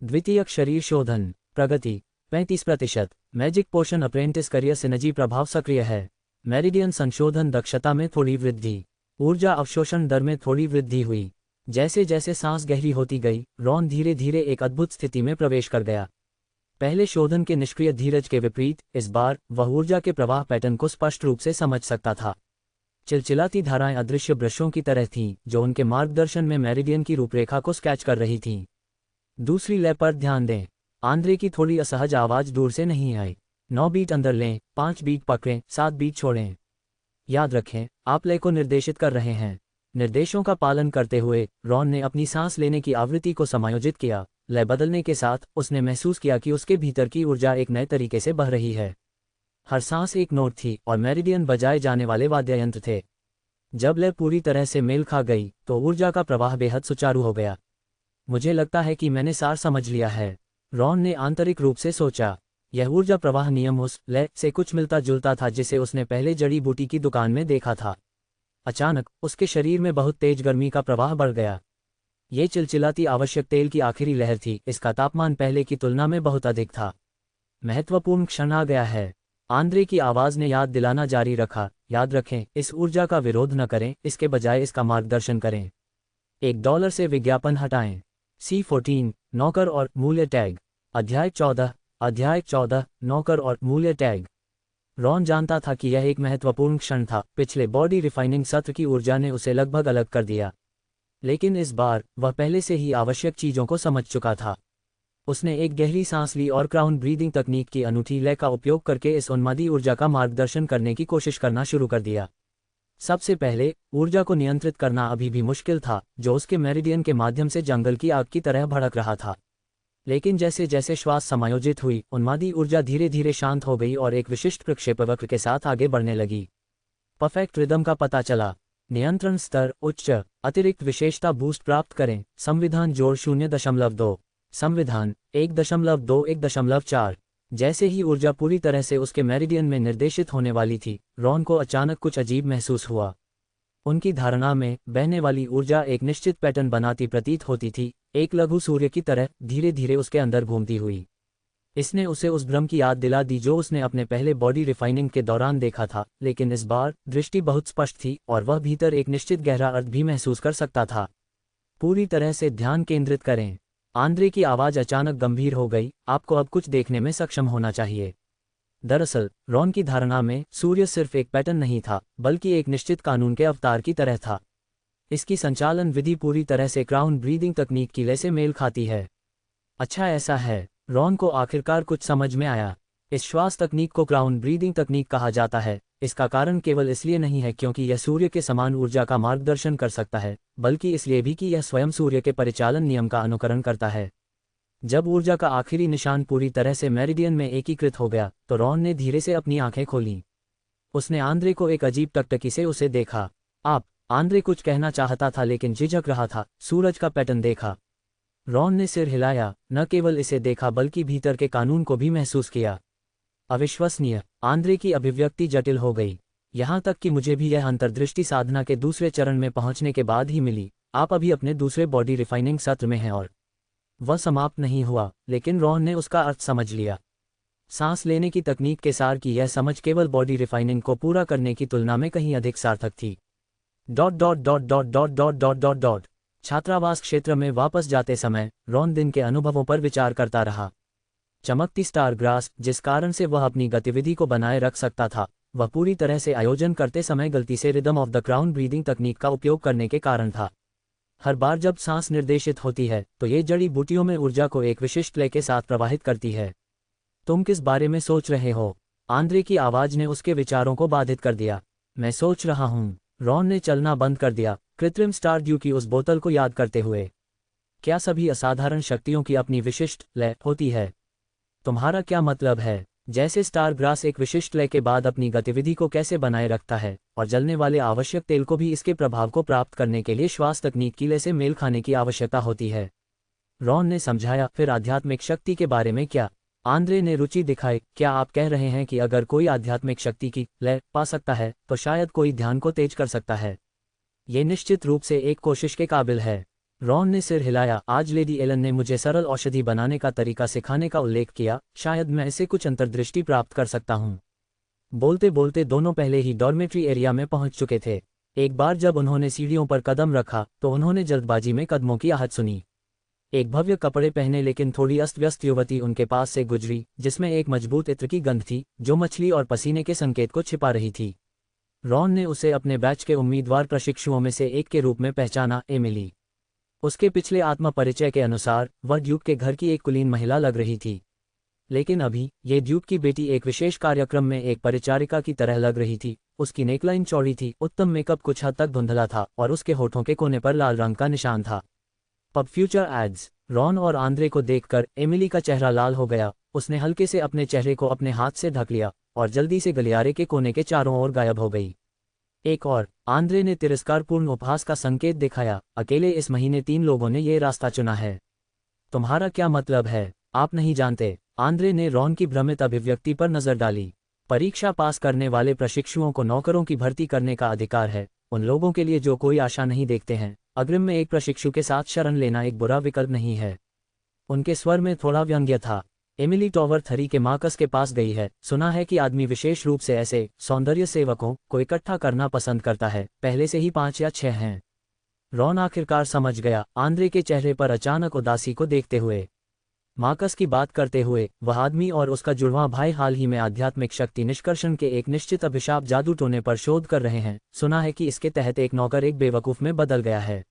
द्वितीयक शरीर शोधन प्रगति 35%। Magic potion apprentice career synergy प्रभाव सक्रिय है। मेरिडियन संशोधन दक्षता में थोड़ी वृद्धि। ऊर्जा अवशोषण दर में थोड़ी वृद्धि हुई। जैसे जैसे सांस गहरी होती गई, रॉन धीरे धीरे एक अद्भुत स्थिति में प्रवेश कर गया। पहले शोधन के निष्क्रिय धीरज के विपरीत इस बार वह ऊर्जा के प्रवाह पैटर्न को स्पष्ट रूप से समझ सकता था। चिलचिलाती धाराएं अदृश्य ब्रशों की तरह थीं, जो उनके मार्गदर्शन में मेरिडियन की रूपरेखा को स्केच कर रही थीं। दूसरी लय पर ध्यान दें। आंद्रे की थोड़ी असहज आवाज दूर से नहीं आई। 9 बीट अंदर लें, 5 बीट पकड़ें, 7 बीट छोड़ें। याद रखें, आप लय को निर्देशित कर रहे हैं। निर्देशों का पालन करते हुए रॉन ने अपनी सांस लेने की आवृत्ति को समायोजित किया। लय बदलने के साथ उसने महसूस किया कि उसके भीतर की ऊर्जा एक नए तरीके से बह रही है। हर सांस एक नोट थी और मेरिडियन बजाए जाने वाले वाद्य यंत्र थे। जब लय पूरी तरह से मेल खा गई तो ऊर्जा का प्रवाह बेहद सुचारू हो गया। मुझे लगता है कि मैंने सार समझ लिया है, रॉन ने आंतरिक रूप से सोचा। यह ऊर्जा प्रवाह नियम उस लय से कुछ मिलता जुलता था जिसे उसने पहले जड़ी बूटी की दुकान में देखा था। अचानक उसके शरीर में बहुत तेज गर्मी का प्रवाह बढ़ गया। ये चिलचिलाती आवश्यक तेल की आखिरी लहर थी। इसका तापमान पहले की तुलना में बहुत अधिक था। महत्वपूर्ण क्षण आ गया है, आंद्रे की आवाज ने याद दिलाना जारी रखा। याद रखें, इस ऊर्जा का विरोध न करें, इसके बजाय इसका मार्गदर्शन करें। $1 से विज्ञापन हटाएं। C14 नौकर और मूल्य टैग। अध्याय 14 नौकर और मूल्य टैग। रॉन जानता था कि यह एक महत्वपूर्ण क्षण था। पिछले बॉडी रिफाइनिंग सत्र की ऊर्जा ने उसे लगभग अलग कर दिया, लेकिन इस बार वह पहले से ही आवश्यक चीजों को समझ चुका था। उसने एक गहरी सांस ली और क्राउन ब्रीदिंग तकनीक की अनूठी लय का उपयोग करके इस उन्मादी ऊर्जा का मार्गदर्शन करने की कोशिश करना शुरू कर दिया। सबसे पहले ऊर्जा को नियंत्रित करना अभी भी मुश्किल था, जो उसके मेरिडियन के माध्यम से जंगल की आग की तरह भड़क रहा था। लेकिन जैसे जैसे श्वास समायोजित हुई, उन्मादी ऊर्जा धीरे धीरे शांत हो गई और एक विशिष्ट प्रक्षेपवक्र के साथ आगे बढ़ने लगी। परफेक्ट रिदम का पता चला। नियंत्रण स्तर उच्च। अतिरिक्त विशेषता बूस्ट प्राप्त करें। संविधान जोड़ 0.2। संविधान 1.2 1.4। जैसे ही ऊर्जा पूरी तरह से उसके मेरिडियन में निर्देशित होने वाली थी, रॉन को अचानक कुछ अजीब महसूस हुआ। उनकी धारणा में बहने वाली ऊर्जा एक निश्चित पैटर्न बनाती प्रतीत होती थी, एक लघु सूर्य की तरह धीरे धीरे उसके अंदर घूमती हुई। इसने उसे उस भ्रम की याद दिला दी जो उसने अपने पहले बॉडी रिफाइनिंग के दौरान देखा था, लेकिन इस बार दृष्टि बहुत स्पष्ट थी और वह भीतर एक निश्चित गहरा अर्थ भी महसूस कर सकता था। पूरी तरह से ध्यान केंद्रित करें। आंद्रे की आवाज अचानक गंभीर हो गई, आपको अब कुछ देखने में सक्षम होना चाहिए। दरअसल रॉन की धारणा में सूर्य सिर्फ एक पैटर्न नहीं था, बल्कि एक निश्चित कानून के अवतार की तरह था। इसकी संचालन विधि पूरी तरह से क्राउन ब्रीदिंग तकनीक की लय से मेल खाती है। अच्छा, ऐसा है। रॉन को आखिरकार कुछ समझ में आया। इस श्वास तकनीक को क्राउन ब्रीदिंग तकनीक कहा जाता है। इसका कारण केवल इसलिए नहीं है क्योंकि यह सूर्य के समान ऊर्जा का मार्गदर्शन कर सकता है, बल्कि इसलिए भी कि यह स्वयं सूर्य के परिचालन नियम का अनुकरण करता है। जब ऊर्जा का आखिरी निशान पूरी तरह से मेरिडियन में एकीकृत हो गया, तो रॉन ने धीरे से अपनी आंखें खोलीं। उसने आंद्रे को एक अजीब टकटकी से उसे देखा। आंद्रे कुछ कहना चाहता था लेकिन झिझक रहा था। सूरज का पैटर्न देखा। रॉन ने सिर हिलाया, न केवल इसे देखा बल्कि भीतर के कानून को भी महसूस किया। अविश्वसनीय। आंद्रे की अभिव्यक्ति जटिल हो गई। यहाँ तक कि मुझे भी यह अंतर्दृष्टि साधना के दूसरे चरण में पहुंचने के बाद ही मिली। आप अभी अपने दूसरे बॉडी रिफाइनिंग सत्र में हैं और वह समाप्त नहीं हुआ, लेकिन रॉन ने उसका अर्थ समझ लिया। सांस लेने की तकनीक के सार की यह समझ केवल बॉडी रिफाइनिंग को पूरा करने की तुलना में कहीं अधिक सार्थक थी। छात्रावास क्षेत्र में वापस जाते समय रॉन दिन के अनुभवों पर विचार करता रहा। चमकती स्टार ग्रास, जिस कारण से वह अपनी गतिविधि को बनाए रख सकता था, वह पूरी तरह से आयोजन करते समय गलती से rhythm of the crown breathing तकनीक का उपयोग करने के कारण था। हर बार जब सांस निर्देशित होती है तो ये जड़ी बूटियों में ऊर्जा को एक विशिष्ट लय के साथ प्रवाहित करती है। तुम किस बारे में सोच रहे हो? आंद्रे की आवाज ने उसके विचारों को बाधित कर दिया। मैं सोच रहा हूँ। रॉन ने चलना बंद कर दिया, कृत्रिम स्टार ड्यू की उस बोतल को याद करते हुए। क्या सभी असाधारण शक्तियों की अपनी विशिष्ट लय होती है? तुम्हारा क्या मतलब है? जैसे स्टार ग्रास एक विशिष्ट लय के बाद अपनी गतिविधि को कैसे बनाए रखता है, और जलने वाले आवश्यक तेल को भी इसके प्रभाव को प्राप्त करने के लिए श्वास तकनीक की लय से मेल खाने की आवश्यकता होती है। रॉन ने समझाया। फिर आध्यात्मिक शक्ति के बारे में क्या? आंद्रे ने रुचि दिखाई। क्या आप कह रहे हैं कि अगर कोई आध्यात्मिक शक्ति की लय पा सकता है तो शायद कोई ध्यान को तेज कर सकता है? ये निश्चित रूप से एक कोशिश के काबिल है। रॉन ने सिर हिलाया। आज लेडी एलन ने मुझे सरल औषधि बनाने का तरीका सिखाने का उल्लेख किया, शायद मैं इससे कुछ अंतर्दृष्टि प्राप्त कर सकता हूँ। बोलते बोलते दोनों पहले ही डॉर्मेट्री एरिया में पहुंच चुके थे। एक बार जब उन्होंने सीढ़ियों पर कदम रखा तो उन्होंने जल्दबाजी में कदमों की आहट सुनी। एक भव्य कपड़े पहने लेकिन थोड़ी अस्त व्यस्त युवती उनके पास से गुजरी, जिसमें एक मजबूत इत्र की गंध थी जो मछली और पसीने के संकेत को छिपा रही थी। रॉन ने उसे अपने बैच के उम्मीदवार प्रशिक्षुओं में से एक के रूप में पहचाना, एमिली। उसके पिछले आत्म परिचय के अनुसार वह ड्यूक के घर की एक कुलीन महिला लग रही थी, लेकिन अभी ये ड्यूक की बेटी एक विशेष कार्यक्रम में एक परिचारिका की तरह लग रही थी। उसकी नेकलाइन चौड़ी थी, उत्तम मेकअप कुछ हद तक धुंधला था और उसके होठों के कोने पर लाल रंग का निशान था। Pub future ads. रॉन और आंद्रे को देखकर एमिली का चेहरा लाल हो गया। उसने हल्के से अपने चेहरे को अपने हाथ से ढक लिया और जल्दी से गलियारे के कोने के चारों ओर गायब हो गई। एक और। आंद्रे ने तिरस्कारपूर्ण उपहास का संकेत दिखाया। अकेले इस महीने 3 लोगों ने ये रास्ता चुना है। तुम्हारा क्या मतलब है? आप नहीं जानते। आंद्रे ने रॉन की भ्रमित अभिव्यक्ति पर नजर डाली। परीक्षा पास करने वाले प्रशिक्षुओं को नौकरों की भर्ती करने का अधिकार है, उन लोगों के लिए जो कोई आशा नहीं देखते हैं। अग्रिम में एक प्रशिक्षु के साथ शरण लेना एक बुरा विकल्प नहीं है। उनके स्वर में थोड़ा व्यंग्य था। एमिली टॉवर 3 के मार्कस के पास गई है। सुना है कि आदमी विशेष रूप से ऐसे सौंदर्य सेवकों को इकट्ठा करना पसंद करता है। पहले से ही 5 या 6 हैं। रॉन आखिरकार समझ गया, आंद्रे के चेहरे पर अचानक उदासी को देखते हुए। मार्कस की बात करते हुए, वह आदमी और उसका जुड़वां भाई हाल ही में आध्यात्मिक शक्ति निष्कर्षण के एक निश्चित अभिशाप जादू टोने पर शोध कर रहे हैं। सुना है कि इसके तहत एक नौकर एक बेवकूफ में बदल गया है।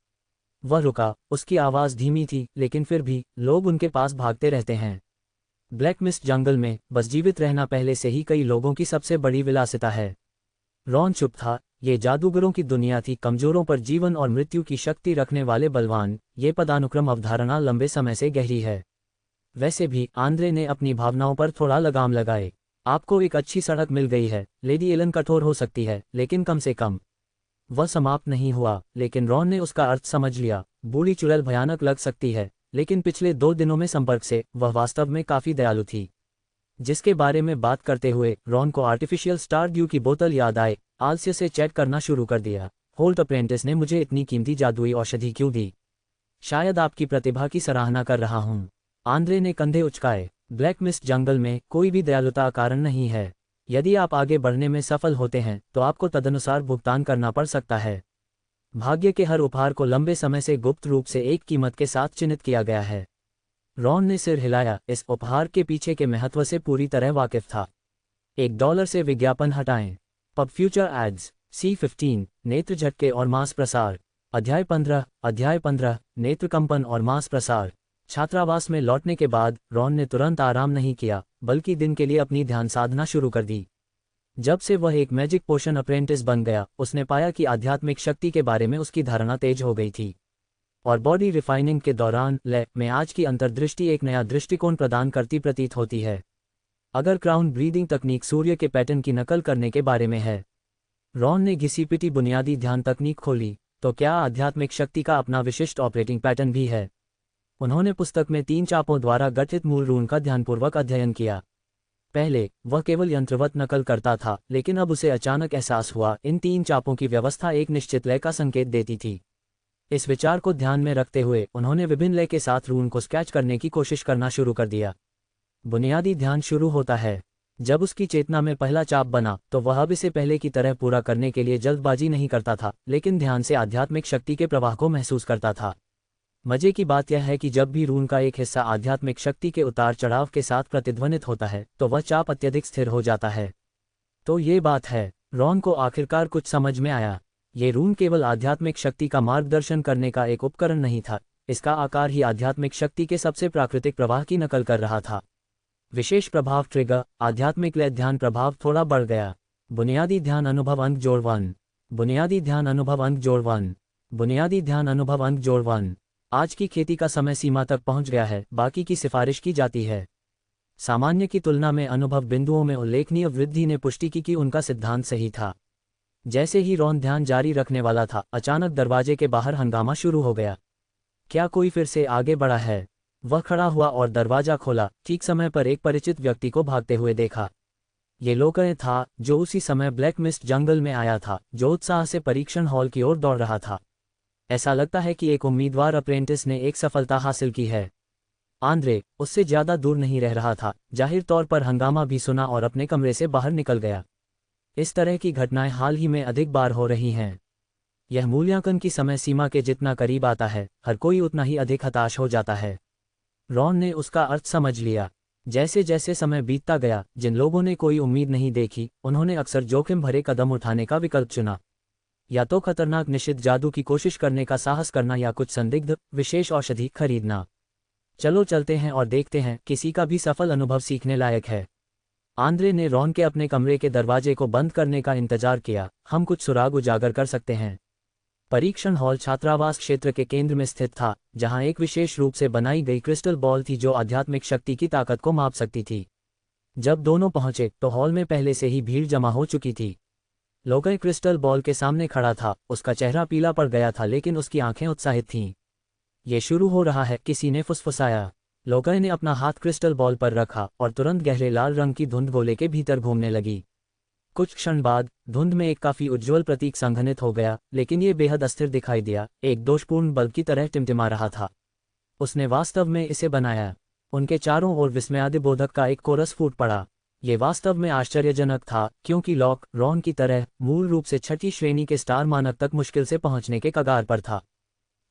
वह रुका। उसकी आवाज धीमी थी, लेकिन फिर भी लोग उनके पास भागते रहते हैं। ब्लैक मिस्ट जंगल में बस जीवित रहना पहले से ही कई लोगों की सबसे बड़ी विलासिता है। रॉन चुप था। ये जादूगरों की दुनिया थी, कमजोरों पर जीवन और मृत्यु की शक्ति रखने वाले बलवान। ये पदानुक्रम अवधारणा लंबे समय से गहरी है। वैसे भी आंद्रे ने अपनी भावनाओं पर थोड़ा लगाम लगाए। आपको एक अच्छी सड़क मिल गई है। लेडी एलन कठोर हो सकती है, लेकिन कम से कम वह समाप्त नहीं हुआ। लेकिन रॉन ने उसका अर्थ समझ लिया। बूढ़ी चुड़ैल भयानक लग सकती है, लेकिन पिछले 2 दिनों में संपर्क से वह वास्तव में काफी दयालु थी। जिसके बारे में बात करते हुए रॉन को आर्टिफिशियल स्टार ड्यू की बोतल याद आए। आलस्य से चैट करना शुरू कर दिया। होल्ट अप्रेंटिस ने मुझे इतनी कीमती जादुई औषधि क्यों दी? शायद आपकी प्रतिभा की सराहना कर रहा हूँ। आंद्रे ने कंधे उचकाए। ब्लैक मिस्ट जंगल में कोई भी दयालुता कारण नहीं है। यदि आप आगे बढ़ने में सफल होते हैं तो आपको तदनुसार भुगतान करना पड़ सकता है। भाग्य के हर उपहार को लंबे समय से गुप्त रूप से एक कीमत के साथ चिन्हित किया गया है। रॉन ने सिर हिलाया। इस उपहार के पीछे के महत्व से पूरी तरह वाकिफ था। $1 से विज्ञापन हटाएं। Pub future ads. C15 नेत्र झटके और मांस प्रसार। अध्याय 15 नेत्र कंपन और मांस प्रसार। छात्रावास में लौटने के बाद रॉन ने तुरंत आराम नहीं किया, बल्कि दिन के लिए अपनी ध्यान साधना शुरू कर दी। जब से वह एक मैजिक पोशन अप्रेंटिस बन गया, उसने पाया कि आध्यात्मिक शक्ति के बारे में उसकी धारणा तेज हो गई थी। और बॉडी रिफाइनिंग के दौरान लय में आज की अंतर्दृष्टि एक नया दृष्टिकोण प्रदान करती प्रतीत होती है। अगर क्राउन ब्रीदिंग तकनीक सूर्य के पैटर्न की नकल करने के बारे में है। रॉन ने घिसी पिटी बुनियादी ध्यान तकनीक खोली। तो क्या आध्यात्मिक शक्ति का अपना विशिष्ट ऑपरेटिंग पैटर्न भी है? उन्होंने पुस्तक में 3 चापों द्वारा गठित मूल रून का ध्यानपूर्वक अध्ययन किया। पहले वह केवल यंत्रवत नकल करता था, लेकिन अब उसे अचानक एहसास हुआ इन 3 चापों की व्यवस्था एक निश्चित लय का संकेत देती थी। इस विचार को ध्यान में रखते हुए उन्होंने विभिन्न लय के साथ रून को स्केच करने की कोशिश करना शुरू कर दिया। बुनियादी ध्यान शुरू होता है। जब उसकी चेतना में पहला चाप बना तो वह अब इसे पहले की तरह पूरा करने के लिए जल्दबाजी नहीं करता था, लेकिन ध्यान से आध्यात्मिक शक्ति के प्रवाह को महसूस करता था। मजे की बात यह है कि जब भी रून का एक हिस्सा आध्यात्मिक शक्ति के उतार चढ़ाव के साथ प्रतिध्वनित होता है तो वह चाप अत्यधिक स्थिर हो जाता है। तो ये बात है। रॉन को आखिरकार कुछ समझ में आया। ये रून केवल आध्यात्मिक शक्ति का मार्गदर्शन करने का एक उपकरण नहीं था, इसका आकार ही आध्यात्मिक शक्ति के सबसे प्राकृतिक प्रवाह की नकल कर रहा था। विशेष प्रभाव ट्रिगर, आध्यात्मिक लय ध्यान प्रभाव थोड़ा बढ़ गया। बुनियादी ध्यान अनुभव अंक जोड़ 1। बुनियादी ध्यान अनुभव अंक जोड़ 1। बुनियादी ध्यान अनुभव अंक जोड़ 1। आज की खेती का समय सीमा तक पहुंच गया है, बाकी की सिफारिश की जाती है। सामान्य की तुलना में अनुभव बिंदुओं में उल्लेखनीय वृद्धि ने पुष्टि की कि उनका सिद्धांत सही था। जैसे ही रॉन ध्यान जारी रखने वाला था, अचानक दरवाजे के बाहर हंगामा शुरू हो गया। क्या कोई फिर से आगे बढ़ा है? वह खड़ा हुआ और दरवाजा खोला। ठीक समय पर एक परिचित व्यक्ति को भागते हुए देखा। ये लोकय था जो उसी समय ब्लैक मिस्ट जंगल में आया था, जो उत्साह से परीक्षण हॉल की ओर दौड़ रहा था। ऐसा लगता है कि एक उम्मीदवार अप्रेंटिस ने एक सफलता हासिल की है। आंद्रे उससे ज्यादा दूर नहीं रह रहा था, जाहिर तौर पर हंगामा भी सुना और अपने कमरे से बाहर निकल गया। इस तरह की घटनाएं हाल ही में अधिक बार हो रही हैं। यह मूल्यांकन की समय सीमा के जितना करीब आता है, हर कोई उतना ही अधिक हताश हो जाता है। रॉन ने उसका अर्थ समझ लिया। जैसे जैसे समय बीतता गया, जिन लोगों ने कोई उम्मीद नहीं देखी, उन्होंने अक्सर जोखिम भरे कदम उठाने का विकल्प चुना। या तो खतरनाक निषिद्ध जादू की कोशिश करने का साहस करना या कुछ संदिग्ध विशेष औषधि खरीदना। चलो चलते हैं और देखते हैं किसी का भी सफल अनुभव सीखने लायक है। आंद्रे ने रॉन के अपने कमरे के दरवाजे को बंद करने का इंतजार किया। हम कुछ सुराग उजागर कर सकते हैं। परीक्षण हॉल छात्रावास क्षेत्र के केंद्र में स्थित था, जहां एक विशेष रूप से बनाई गई क्रिस्टल बॉल थी जो आध्यात्मिक शक्ति की ताकत को माप सकती थी। जब दोनों पहुंचे तो हॉल में पहले से ही भीड़ जमा हो चुकी थी। लोकय क्रिस्टल बॉल के सामने खड़ा था। उसका चेहरा पीला पड़ गया था, लेकिन उसकी आंखें उत्साहित थीं। ये शुरू हो रहा है, किसी ने फुसफुसाया। लोकय ने अपना हाथ क्रिस्टल बॉल पर रखा और तुरंत गहरे लाल रंग की धुंध गोले के भीतर घूमने लगी। कुछ क्षण बाद धुंध में एक काफी उज्ज्वल प्रतीक संघनित हो गया, लेकिन ये बेहद अस्थिर दिखाई दिया, एक दोषपूर्ण बल्ब की तरह टिमटिमा रहा था। उसने वास्तव में इसे बनाया। उनके चारों ओर विस्मयादिबोधक का एक कोरस फूट पड़ा। ये वास्तव में आश्चर्यजनक था, क्योंकि लॉक रॉन की तरह मूल रूप से छठी श्रेणी के स्टार मानक तक मुश्किल से पहुंचने के कगार पर था।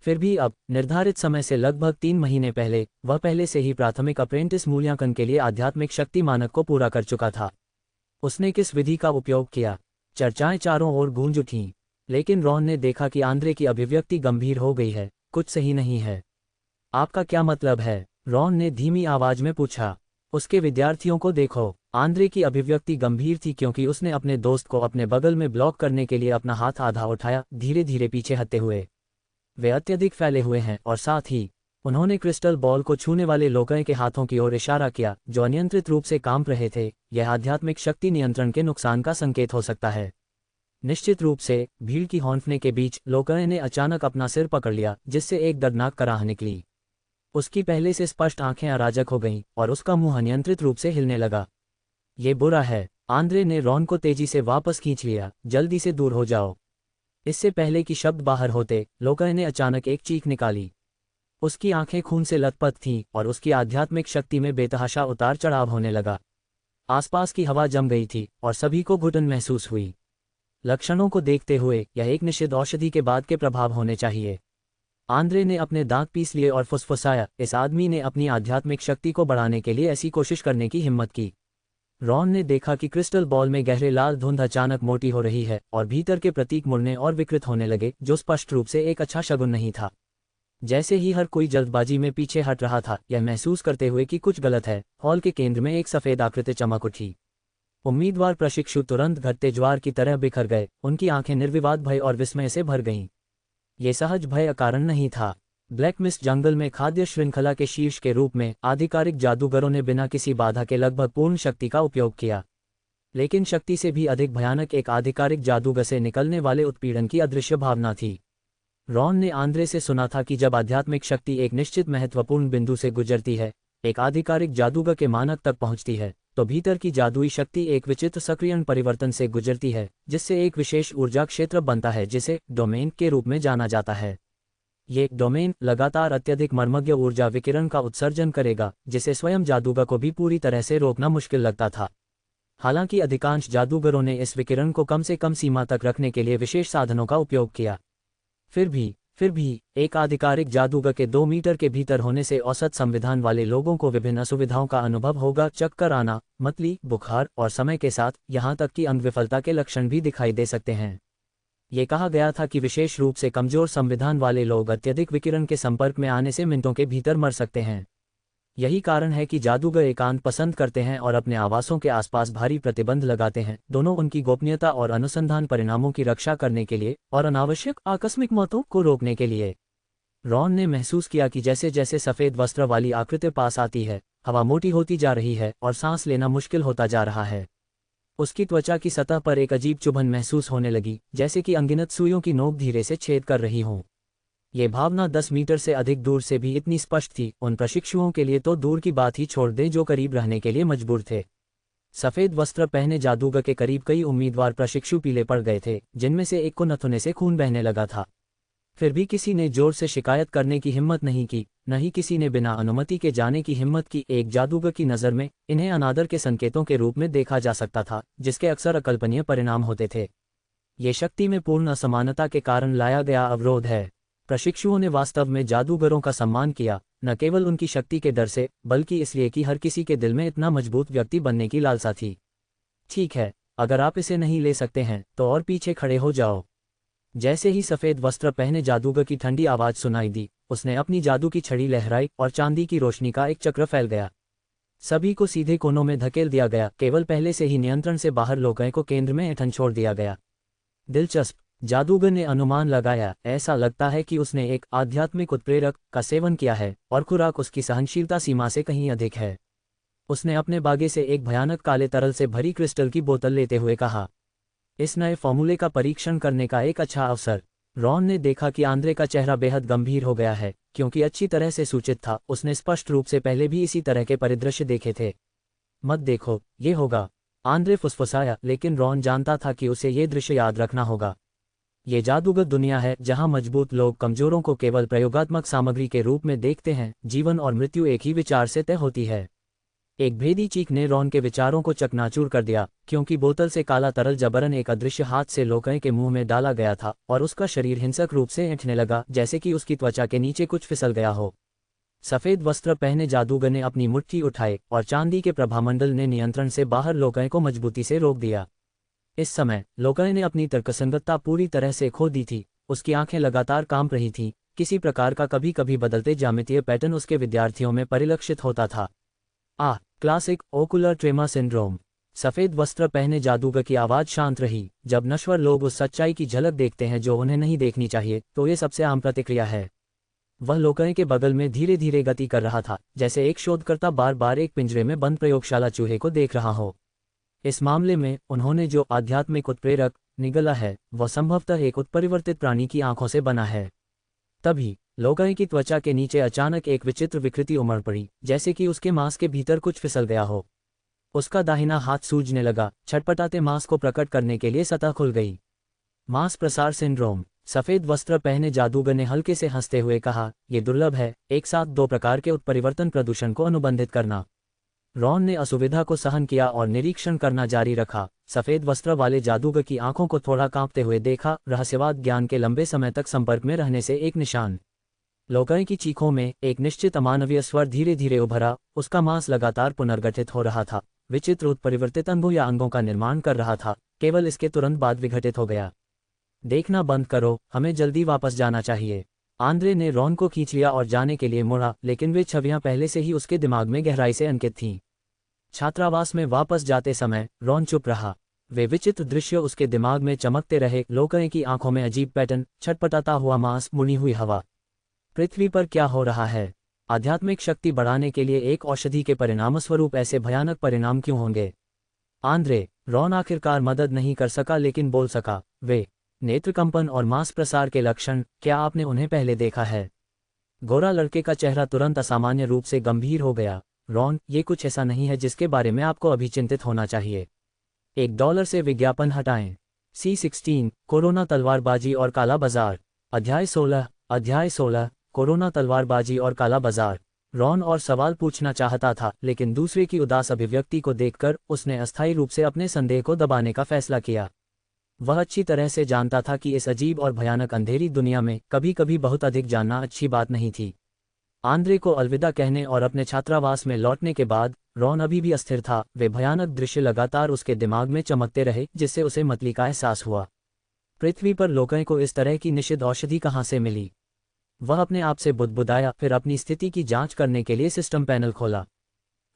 फिर भी अब निर्धारित समय से लगभग 3 महीने पहले वह पहले से ही प्राथमिक अप्रेंटिस मूल्यांकन के लिए आध्यात्मिक शक्ति मानक को पूरा कर चुका था। उसने किस विधि का उपयोग किया? चर्चाएं चारों ओर गूंज उठीं, लेकिन रॉन ने देखा कि आंद्रे की अभिव्यक्ति गंभीर हो गई है। कुछ सही नहीं है। आपका क्या मतलब है? रॉन ने धीमी आवाज में पूछा। उसके विद्यार्थियों को देखो। आंद्रे की अभिव्यक्ति गंभीर थी क्योंकि उसने अपने दोस्त को अपने बगल में ब्लॉक करने के लिए अपना हाथ आधा उठाया, धीरे धीरे पीछे हटते हुए। वे अत्यधिक फैले हुए हैं और साथ ही उन्होंने क्रिस्टल बॉल को छूने वाले लोकय के हाथों की ओर इशारा किया, जो अनियंत्रित रूप से कांप रहे थे। यह आध्यात्मिक शक्ति नियंत्रण के नुकसान का संकेत हो सकता है। निश्चित रूप से भीड़ की हौंफने के बीच लोकय ने अचानक अपना सिर पकड़ लिया, जिससे एक दर्दनाक कराह निकली। उसकी पहले से स्पष्ट आंखें अराजक हो गईं और उसका मुंह अनियंत्रित रूप से हिलने लगा। ये बुरा है। आंद्रे ने रॉन को तेजी से वापस खींच लिया। जल्दी से दूर हो जाओ। इससे पहले कि शब्द बाहर होते, लोकय ने अचानक एक चीख निकाली। उसकी आंखें खून से लथपथ थीं और उसकी आध्यात्मिक शक्ति में बेतहाशा उतार चढ़ाव होने लगा। आसपास की हवा जम गई थी और सभी को घुटन महसूस हुई। लक्षणों को देखते हुए यह एक निषिद्ध औषधि के बाद के प्रभाव होने चाहिए। आंद्रे ने अपने दांत पीस लिए और फुसफुसाया, इस आदमी ने अपनी आध्यात्मिक शक्ति को बढ़ाने के लिए ऐसी कोशिश करने की हिम्मत की। रॉन ने देखा कि क्रिस्टल बॉल में गहरे लाल धुंध अचानक मोटी हो रही है और भीतर के प्रतीक मुड़ने और विकृत होने लगे, जो स्पष्ट रूप से एक अच्छा शगुन नहीं था। जैसे ही हर कोई जल्दबाजी में पीछे हट रहा था, यह महसूस करते हुए कि कुछ गलत है, हॉल के केंद्र में एक सफेद आकृति चमक उठी। उम्मीदवार प्रशिक्षु तुरंत घटते ज्वार की तरह बिखर गए। उनकी आंखें निर्विवाद भय और विस्मय से भर गईं। ये सहज भय अकारण नहीं था। ब्लैक मिस्ट जंगल में खाद्य श्रृंखला के शीर्ष के रूप में आधिकारिक जादूगरों ने बिना किसी बाधा के लगभग पूर्ण शक्ति का उपयोग किया। लेकिन शक्ति से भी अधिक भयानक एक आधिकारिक जादूगर से निकलने वाले उत्पीड़न की अदृश्य भावना थी। रॉन ने आंद्रे से सुना था कि जब आध्यात्मिक शक्ति एक निश्चित महत्वपूर्ण बिंदु से गुजरती है, एक आधिकारिक जादूगर के मानक तक पहुंचती है, तो भीतर की जादुई शक्ति एक विचित्र सक्रियण परिवर्तन से गुजरती है, जिससे एक विशेष ऊर्जा क्षेत्र बनता है जिसे डोमेन के रूप में जाना जाता है। ये डोमेन लगातार अत्यधिक मर्मज्ञ ऊर्जा विकिरण का उत्सर्जन करेगा, जिसे स्वयं जादूगर को भी पूरी तरह से रोकना मुश्किल लगता था। हालांकि अधिकांश जादूगरों ने इस विकिरण को कम से कम सीमा तक रखने के लिए विशेष साधनों का उपयोग किया। फिर भी एक आधिकारिक जादूगर के 2 मीटर के भीतर होने से औसत संविधान वाले लोगों को विभिन्न असुविधाओं का अनुभव होगा। चक्कर आना, मतली, बुखार और समय के साथ यहां तक कि अंग विफलता के लक्षण भी दिखाई दे सकते हैं। ये कहा गया था कि विशेष रूप से कमजोर संविधान वाले लोग अत्यधिक विकिरण के संपर्क में आने से मिनटों के भीतर मर सकते हैं। यही कारण है कि जादूगर एकांत पसंद करते हैं और अपने आवासों के आसपास भारी प्रतिबंध लगाते हैं, दोनों उनकी गोपनीयता और अनुसंधान परिणामों की रक्षा करने के लिए और अनावश्यक आकस्मिक मौतों को रोकने के लिए। रॉन ने महसूस किया कि जैसे जैसे सफ़ेद वस्त्र वाली आकृति पास आती है, हवा मोटी होती जा रही है और सांस लेना मुश्किल होता जा रहा है। उसकी त्वचा की सतह पर एक अजीब चुभन महसूस होने लगी, जैसे कि अनगिनत सुइयों की नोक धीरे से छेद कर रही हों। ये भावना 10 मीटर से अधिक दूर से भी इतनी स्पष्ट थी, उन प्रशिक्षुओं के लिए तो दूर की बात ही छोड़ दें जो करीब रहने के लिए मजबूर थे। सफ़ेद वस्त्र पहने जादूगर के करीब कई उम्मीदवार प्रशिक्षु पीले पड़ गए थे, जिनमें से एक को नथुने से खून बहने लगा था। फिर भी किसी ने जोर से शिकायत करने की हिम्मत नहीं की, न ही किसी ने बिना अनुमति के जाने की हिम्मत की। एक जादूगर की नज़र में इन्हें अनादर के संकेतों के रूप में देखा जा सकता था, जिसके अक्सर अकल्पनीय परिणाम होते थे। ये शक्ति में पूर्ण असमानता के कारण लाया गया अवरोध है। प्रशिक्षुओं ने वास्तव में जादूगरों का सम्मान किया, न केवल उनकी शक्ति के डर से, बल्कि इसलिए कि हर किसी के दिल में इतना मजबूत व्यक्ति बनने की लालसा थी। ठीक है, अगर आप इसे नहीं ले सकते हैं तो और पीछे खड़े हो जाओ। जैसे ही सफ़ेद वस्त्र पहने जादूगर की ठंडी आवाज़ सुनाई दी, उसने अपनी जादू की छड़ी लहराई और चांदी की रोशनी का एक चक्र फैल गया। सभी को सीधे कोनों में धकेल दिया गया, केवल पहले से ही नियंत्रण से बाहर लोगों को केंद्र में ऐंठन छोड़ दिया गया। दिलचस्प, जादूगर ने अनुमान लगाया, ऐसा लगता है कि उसने एक आध्यात्मिक उत्प्रेरक का सेवन किया है और खुराक उसकी सहनशीलता सीमा से कहीं अधिक है। उसने अपने बागे से एक भयानक काले तरल से भरी क्रिस्टल की बोतल लेते हुए कहा, इस नए फॉर्मूले का परीक्षण करने का एक अच्छा अवसर। रॉन ने देखा कि आंद्रे का चेहरा बेहद गंभीर हो गया है, क्योंकि अच्छी तरह से सूचित था, उसने स्पष्ट रूप से पहले भी इसी तरह के परिदृश्य देखे थे। मत देखो, ये होगा, आंद्रे फुसफुसाया, लेकिन रॉन जानता था कि उसे ये दृश्य याद रखना होगा। ये जादूगर दुनिया है जहां मजबूत लोग कमजोरों को केवल प्रयोगात्मक सामग्री के रूप में देखते हैं। जीवन और मृत्यु एक ही विचार से तय होती है। एक भेदी चीख ने रॉन के विचारों को चकनाचूर कर दिया, क्योंकि बोतल से काला तरल जबरन एक अदृश्य हाथ से लोकय के मुंह में डाला गया था और उसका शरीर हिंसक रूप से ऐंठने लगा, जैसे कि उसकी त्वचा के नीचे कुछ फिसल गया हो। सफ़ेद वस्त्र पहने जादूगर ने अपनी मुट्ठी उठाई और चांदी के प्रभामंडल ने नियंत्रण से बाहर लोकय को मजबूती से रोक दिया। इस समय लोकय ने अपनी तर्कसंगतता पूरी तरह से खो दी थी। उसकी आंखें लगातार कांप रही थीं, किसी प्रकार का कभी कभी बदलते ज्यामितीय पैटर्न उसके विद्यार्थियों में परिलक्षित होता था। Classic ocular trauma syndrome. सफ़ेद वस्त्र पहने जादूगर की आवाज़ शांत रही। जब नश्वर लोग उस सच्चाई की झलक देखते हैं जो उन्हें नहीं देखनी चाहिए, तो ये सबसे आम प्रतिक्रिया है। वह लोकय के बगल में धीरे धीरे गति कर रहा था, जैसे एक शोधकर्ता बार बार एक पिंजरे में बंद प्रयोगशाला चूहे को देख रहा हो। इस मामले में उन्होंने जो आध्यात्मिक उत्प्रेरक निगला है, वह संभवतः एक उत्परिवर्तित प्राणी की आंखों से बना है। तभी लोकय की त्वचा के नीचे अचानक एक विचित्र विकृति उमड़ पड़ी, जैसे कि उसके मांस के भीतर कुछ फिसल गया हो। उसका दाहिना हाथ सूजने लगा, छटपटाते मांस को प्रकट करने के लिए सतह खुल गई। मांस प्रसार सिंड्रोम। सफ़ेद वस्त्र पहने जादूगर ने हल्के से हंसते हुए कहा, यह दुर्लभ है, एक साथ दो प्रकार के उत्परिवर्तन प्रदूषण को अनुबंधित करना। रॉन ने असुविधा को सहन किया और निरीक्षण करना जारी रखा। सफ़ेद वस्त्र वाले जादूगर की आंखों को थोड़ा कांपते हुए देखा, रहस्यवाद ज्ञान के लंबे समय तक संपर्क में रहने से एक निशान। लोकय की चीखों में एक निश्चित अमानवीय स्वर धीरे धीरे उभरा, उसका मांस लगातार पुनर्गठित हो रहा था, विचित्र उत्परिवर्तित अंगों या अंगों का निर्माण कर रहा था, केवल इसके तुरंत बाद विघटित हो गया। देखना बंद करो, हमें जल्दी वापस जाना चाहिए। आंद्रे ने रॉन को खींच लिया और जाने के लिए मुड़ा, लेकिन वे छवियां पहले से ही उसके दिमाग में गहराई से अंकित थीं। छात्रावास में वापस जाते समय रॉन चुप रहा। वे विचित्र दृश्य उसके दिमाग में चमकते रहे, लोकय की आंखों में अजीब पैटर्न, छटपटाता हुआ मांस, मुड़ी हुई हवा। पृथ्वी पर क्या हो रहा है? आध्यात्मिक शक्ति बढ़ाने के लिए एक औषधि के परिणामस्वरूप ऐसे भयानक परिणाम क्यों होंगे? आंद्रे, रॉन आखिरकार मदद नहीं कर सका लेकिन बोल सका, वे नेत्रकंपन और मांस प्रसार के लक्षण, क्या आपने उन्हें पहले देखा है? गोरा लड़के का चेहरा तुरंत असामान्य रूप से गंभीर हो गया। रॉन, ये कुछ ऐसा नहीं है जिसके बारे में आपको अभी चिंतित होना चाहिए। $1 से विज्ञापन हटाएं। C16 कोरोना तलवारबाजी और काला बाजार। अध्याय 16 कोरोना तलवारबाजी और काला बाजार। रॉन और सवाल पूछना चाहता था, लेकिन दूसरे की उदास अभिव्यक्ति को देखकर उसने अस्थायी रूप से अपने संदेह को दबाने का फैसला किया। वह अच्छी तरह से जानता था कि इस अजीब और भयानक अंधेरी दुनिया में कभी कभी बहुत अधिक जानना अच्छी बात नहीं थी। आंद्रे को अलविदा कहने और अपने छात्रावास में लौटने के बाद रॉन अभी भी अस्थिर था। वे भयानक दृश्य लगातार उसके दिमाग में चमकते रहे, जिससे उसे मतली का एहसास हुआ। पृथ्वी पर लोकय को इस तरह की निषिद्ध औषधि कहाँ से मिली? वह अपने आप से बुदबुदाया, फिर अपनी स्थिति की जांच करने के लिए सिस्टम पैनल खोला।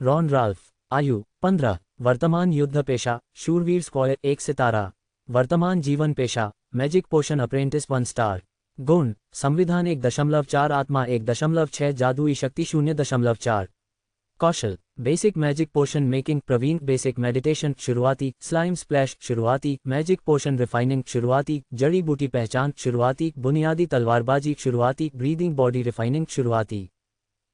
रॉन राल्फ, आयु 15, वर्तमान युद्ध पेशा शूरवीर स्क्वायर 1 सितारा, वर्तमान जीवन पेशा मैजिक पोशन अप्रेंटिस 1 स्टार, गुण संविधान 1.4, आत्मा 1.6, जादुई शक्ति 0.4, कौशल बेसिक मैजिक पोशन मेकिंग प्रवीण, बेसिक मेडिटेशन शुरुआती, स्लाइम स्प्लैश शुरुआती, मैजिक पोशन रिफाइनिंग शुरुआती, जड़ी बूटी पहचान शुरुआती, बुनियादी तलवारबाजी शुरुआती, ब्रीदिंग बॉडी रिफाइनिंग शुरुआती।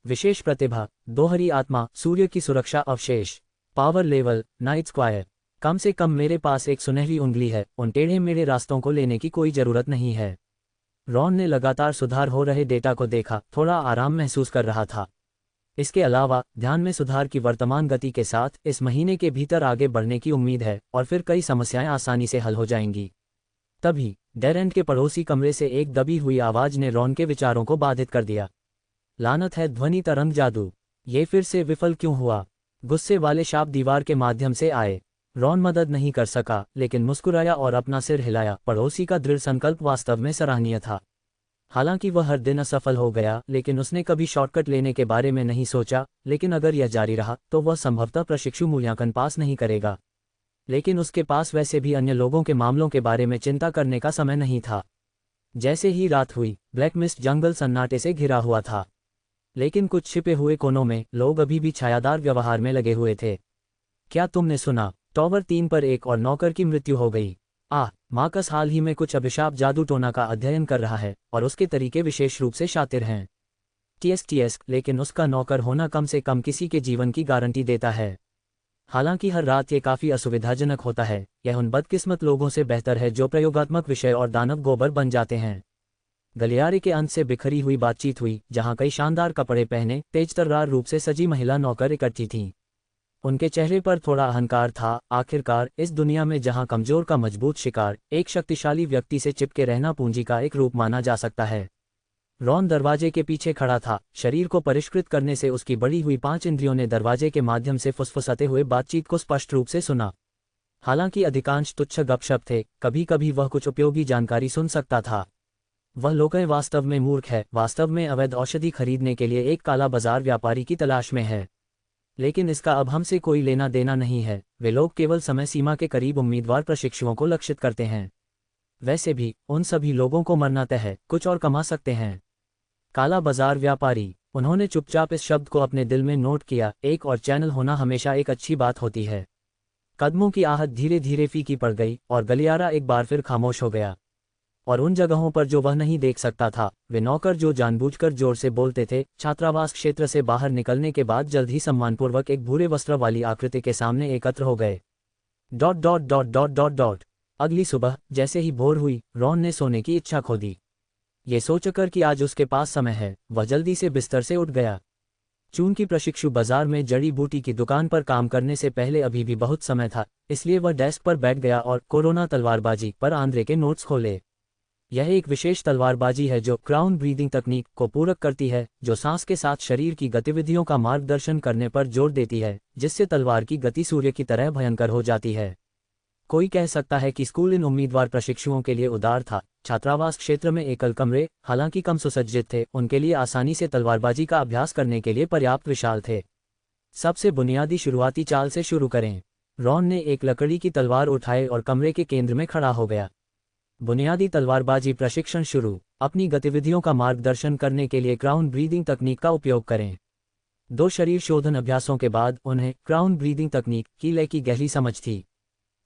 विशेष प्रतिभा दोहरी आत्मा, सूर्य की सुरक्षा अवशेष, पावर लेवल नाइट स्क्वायर, कम से कम मेरे पास एक सुनहरी उंगली है, उन टेढ़े मेढ़े रास्तों को लेने की कोई जरूरत नहीं है। रॉन ने लगातार सुधार हो रहे डेटा को देखा, थोड़ा आराम महसूस कर रहा था। इसके अलावा ध्यान में सुधार की वर्तमान गति के साथ इस महीने के भीतर आगे बढ़ने की उम्मीद है और फिर कई समस्याएं आसानी से हल हो जाएंगी। तभी डेरेंट के पड़ोसी कमरे से एक दबी हुई आवाज ने रॉन के विचारों को बाधित कर दिया। लानत है ध्वनि तरंग जादू, ये फिर से विफल क्यों हुआ? गुस्से वाले शाप दीवार के माध्यम से आए। रॉन मदद नहीं कर सका, लेकिन मुस्कुराया और अपना सिर हिलाया। पड़ोसी का दृढ़ संकल्प वास्तव में सराहनीय था। हालांकि वह हर दिन असफल हो गया, लेकिन उसने कभी शॉर्टकट लेने के बारे में नहीं सोचा। लेकिन अगर यह जारी रहा तो वह संभवतः प्रशिक्षु मूल्यांकन पास नहीं करेगा। लेकिन उसके पास वैसे भी अन्य लोगों के मामलों के बारे में चिंता करने का समय नहीं था। जैसे ही रात हुई, ब्लैक मिस्ट जंगल सन्नाटे से घिरा हुआ था, लेकिन कुछ छिपे हुए कोनों में लोग अभी भी छायादार व्यवहार में लगे हुए थे। क्या तुमने सुना? टॉवर 3 पर एक और नौकर की मृत्यु हो गई। मार्कस हाल ही में कुछ अभिशाप जादू टोना का अध्ययन कर रहा है और उसके तरीके विशेष रूप से शातिर हैं। टीएस, लेकिन उसका नौकर होना कम से कम किसी के जीवन की गारंटी देता है। हालांकि हर रात ये काफ़ी असुविधाजनक होता है। यह उन बदकिस्मत लोगों से बेहतर है जो प्रयोगात्मक विषय और दानव गोबर बन जाते हैं। गलियारे के अंत से बिखरी हुई बातचीत हुई, जहां कई शानदार कपड़े पहने तेजतर्रार रूप से सजी महिला नौकर इकट्ठी थीं। उनके चेहरे पर थोड़ा अहंकार था। आखिरकार इस दुनिया में जहां कमजोर का मजबूत शिकार एक शक्तिशाली व्यक्ति से चिपके रहना पूंजी का एक रूप माना जा सकता है। रॉन दरवाजे के पीछे खड़ा था। शरीर को परिष्कृत करने से उसकी बढ़ी हुई 5 इंद्रियों ने दरवाजे के माध्यम से फुसफुसाते हुए बातचीत को स्पष्ट रूप से सुना। हालांकि अधिकांश तुच्छ गपशप थे, कभी कभी वह कुछ उपयोगी जानकारी सुन सकता था। वह लोकय वास्तव में मूर्ख है, वास्तव में अवैध औषधि खरीदने के लिए एक काला बाजार व्यापारी की तलाश में है। लेकिन इसका अब हमसे कोई लेना देना नहीं है। वे लोग केवल समय सीमा के करीब उम्मीदवार प्रशिक्षुओं को लक्षित करते हैं। वैसे भी उन सभी लोगों को मरना तय है, कुछ और कमा सकते हैं। काला बाजार व्यापारी। उन्होंने चुपचाप इस शब्द को अपने दिल में नोट किया। एक और चैनल होना हमेशा एक अच्छी बात होती है। कदमों की आहट धीरे धीरे फीकी पड़ गई और गलियारा एक बार फिर खामोश हो गया। और उन जगहों पर जो वह नहीं देख सकता था, वे नौकर जो जानबूझकर जोर से बोलते थे, छात्रावास क्षेत्र से बाहर निकलने के बाद जल्द ही सम्मानपूर्वक एक भूरे वस्त्र वाली आकृति के सामने एकत्र हो गए। ... अगली सुबह जैसे ही भोर हुई, रॉन ने सोने की इच्छा खो दी। ये सोचकर कि आज उसके पास समय है, वह जल्दी से बिस्तर से उठ गया। चूंकि प्रशिक्षु बाजार में जड़ी बूटी की दुकान पर काम करने से पहले अभी भी बहुत समय था, इसलिए वह डेस्क पर बैठ गया और कोरोना तलवारबाजी पर आंद्रे के नोट्स खोले। यह एक विशेष तलवारबाजी है जो क्राउन ब्रीदिंग तकनीक को पूरक करती है, जो सांस के साथ शरीर की गतिविधियों का मार्गदर्शन करने पर जोर देती है, जिससे तलवार की गति सूर्य की तरह भयंकर हो जाती है। कोई कह सकता है कि स्कूल इन उम्मीदवार प्रशिक्षुओं के लिए उदार था। छात्रावास क्षेत्र में एकल कमरे, हालांकि कम सुसज्जित थे, उनके लिए आसानी से तलवारबाजी का अभ्यास करने के लिए पर्याप्त विशाल थे। सबसे बुनियादी शुरुआती चाल से शुरू करें। रॉन ने एक लकड़ी की तलवार उठाई और कमरे के केंद्र में खड़ा हो गया। बुनियादी तलवारबाजी प्रशिक्षण शुरू। अपनी गतिविधियों का मार्गदर्शन करने के लिए क्राउन ब्रीदिंग तकनीक का उपयोग करें। 2 शरीर शोधन अभ्यासों के बाद उन्हें क्राउन ब्रीदिंग तकनीक की लय की गहरी समझ थी।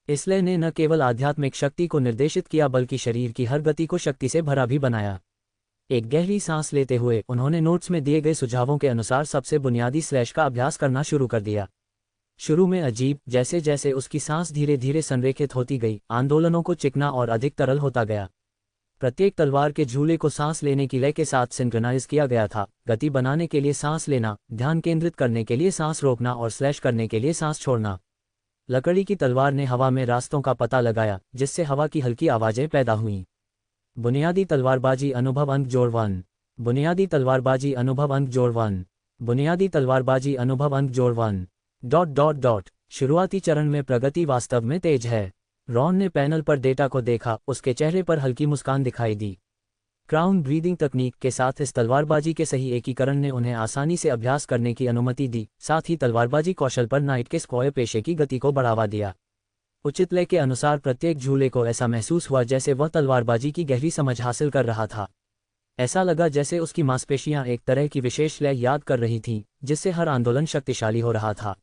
इस लय ने न केवल आध्यात्मिक शक्ति को निर्देशित किया, बल्कि शरीर की हर गति को शक्ति से भरा भी बनाया। एक गहरी सांस लेते हुए उन्होंने नोट्स में दिए गए सुझावों के अनुसार सबसे बुनियादी स्लैश का अभ्यास करना शुरू कर दिया। शुरू में अजीब, जैसे जैसे उसकी सांस धीरे धीरे संरेखित होती गई, आंदोलनों को चिकना और अधिक तरल होता गया। प्रत्येक तलवार के झूले को सांस लेने की लय के साथ सिंक्रोनाइज किया गया था। गति बनाने के लिए सांस लेना, ध्यान केंद्रित करने के लिए सांस रोकना और स्लैश करने के लिए सांस छोड़ना। लकड़ी की तलवार ने हवा में रास्तों का पता लगाया, जिससे हवा की हल्की आवाजें पैदा हुईं। बुनियादी तलवारबाजी अनुभव अंक जोड़ 1। बुनियादी तलवारबाजी अनुभव अंक जोड़ 1। बुनियादी तलवारबाजी अनुभव अंक जोड़ 1। ... शुरुआती चरण में प्रगति वास्तव में तेज है। रॉन ने पैनल पर डेटा को देखा, उसके चेहरे पर हल्की मुस्कान दिखाई दी। क्राउन ब्रीदिंग तकनीक के साथ इस तलवारबाजी के सही एकीकरण ने उन्हें आसानी से अभ्यास करने की अनुमति दी, साथ ही तलवारबाजी कौशल पर नाइट के स्क्वायर पेशे की गति को बढ़ावा दिया। उचित लय के अनुसार प्रत्येक झूले को ऐसा महसूस हुआ जैसे वह तलवारबाजी की गहरी समझ हासिल कर रहा था। ऐसा लगा जैसे उसकी मांसपेशियां एक तरह की विशेष लय याद कर रही थीं, जिससे हर आंदोलन शक्तिशाली हो रहा था।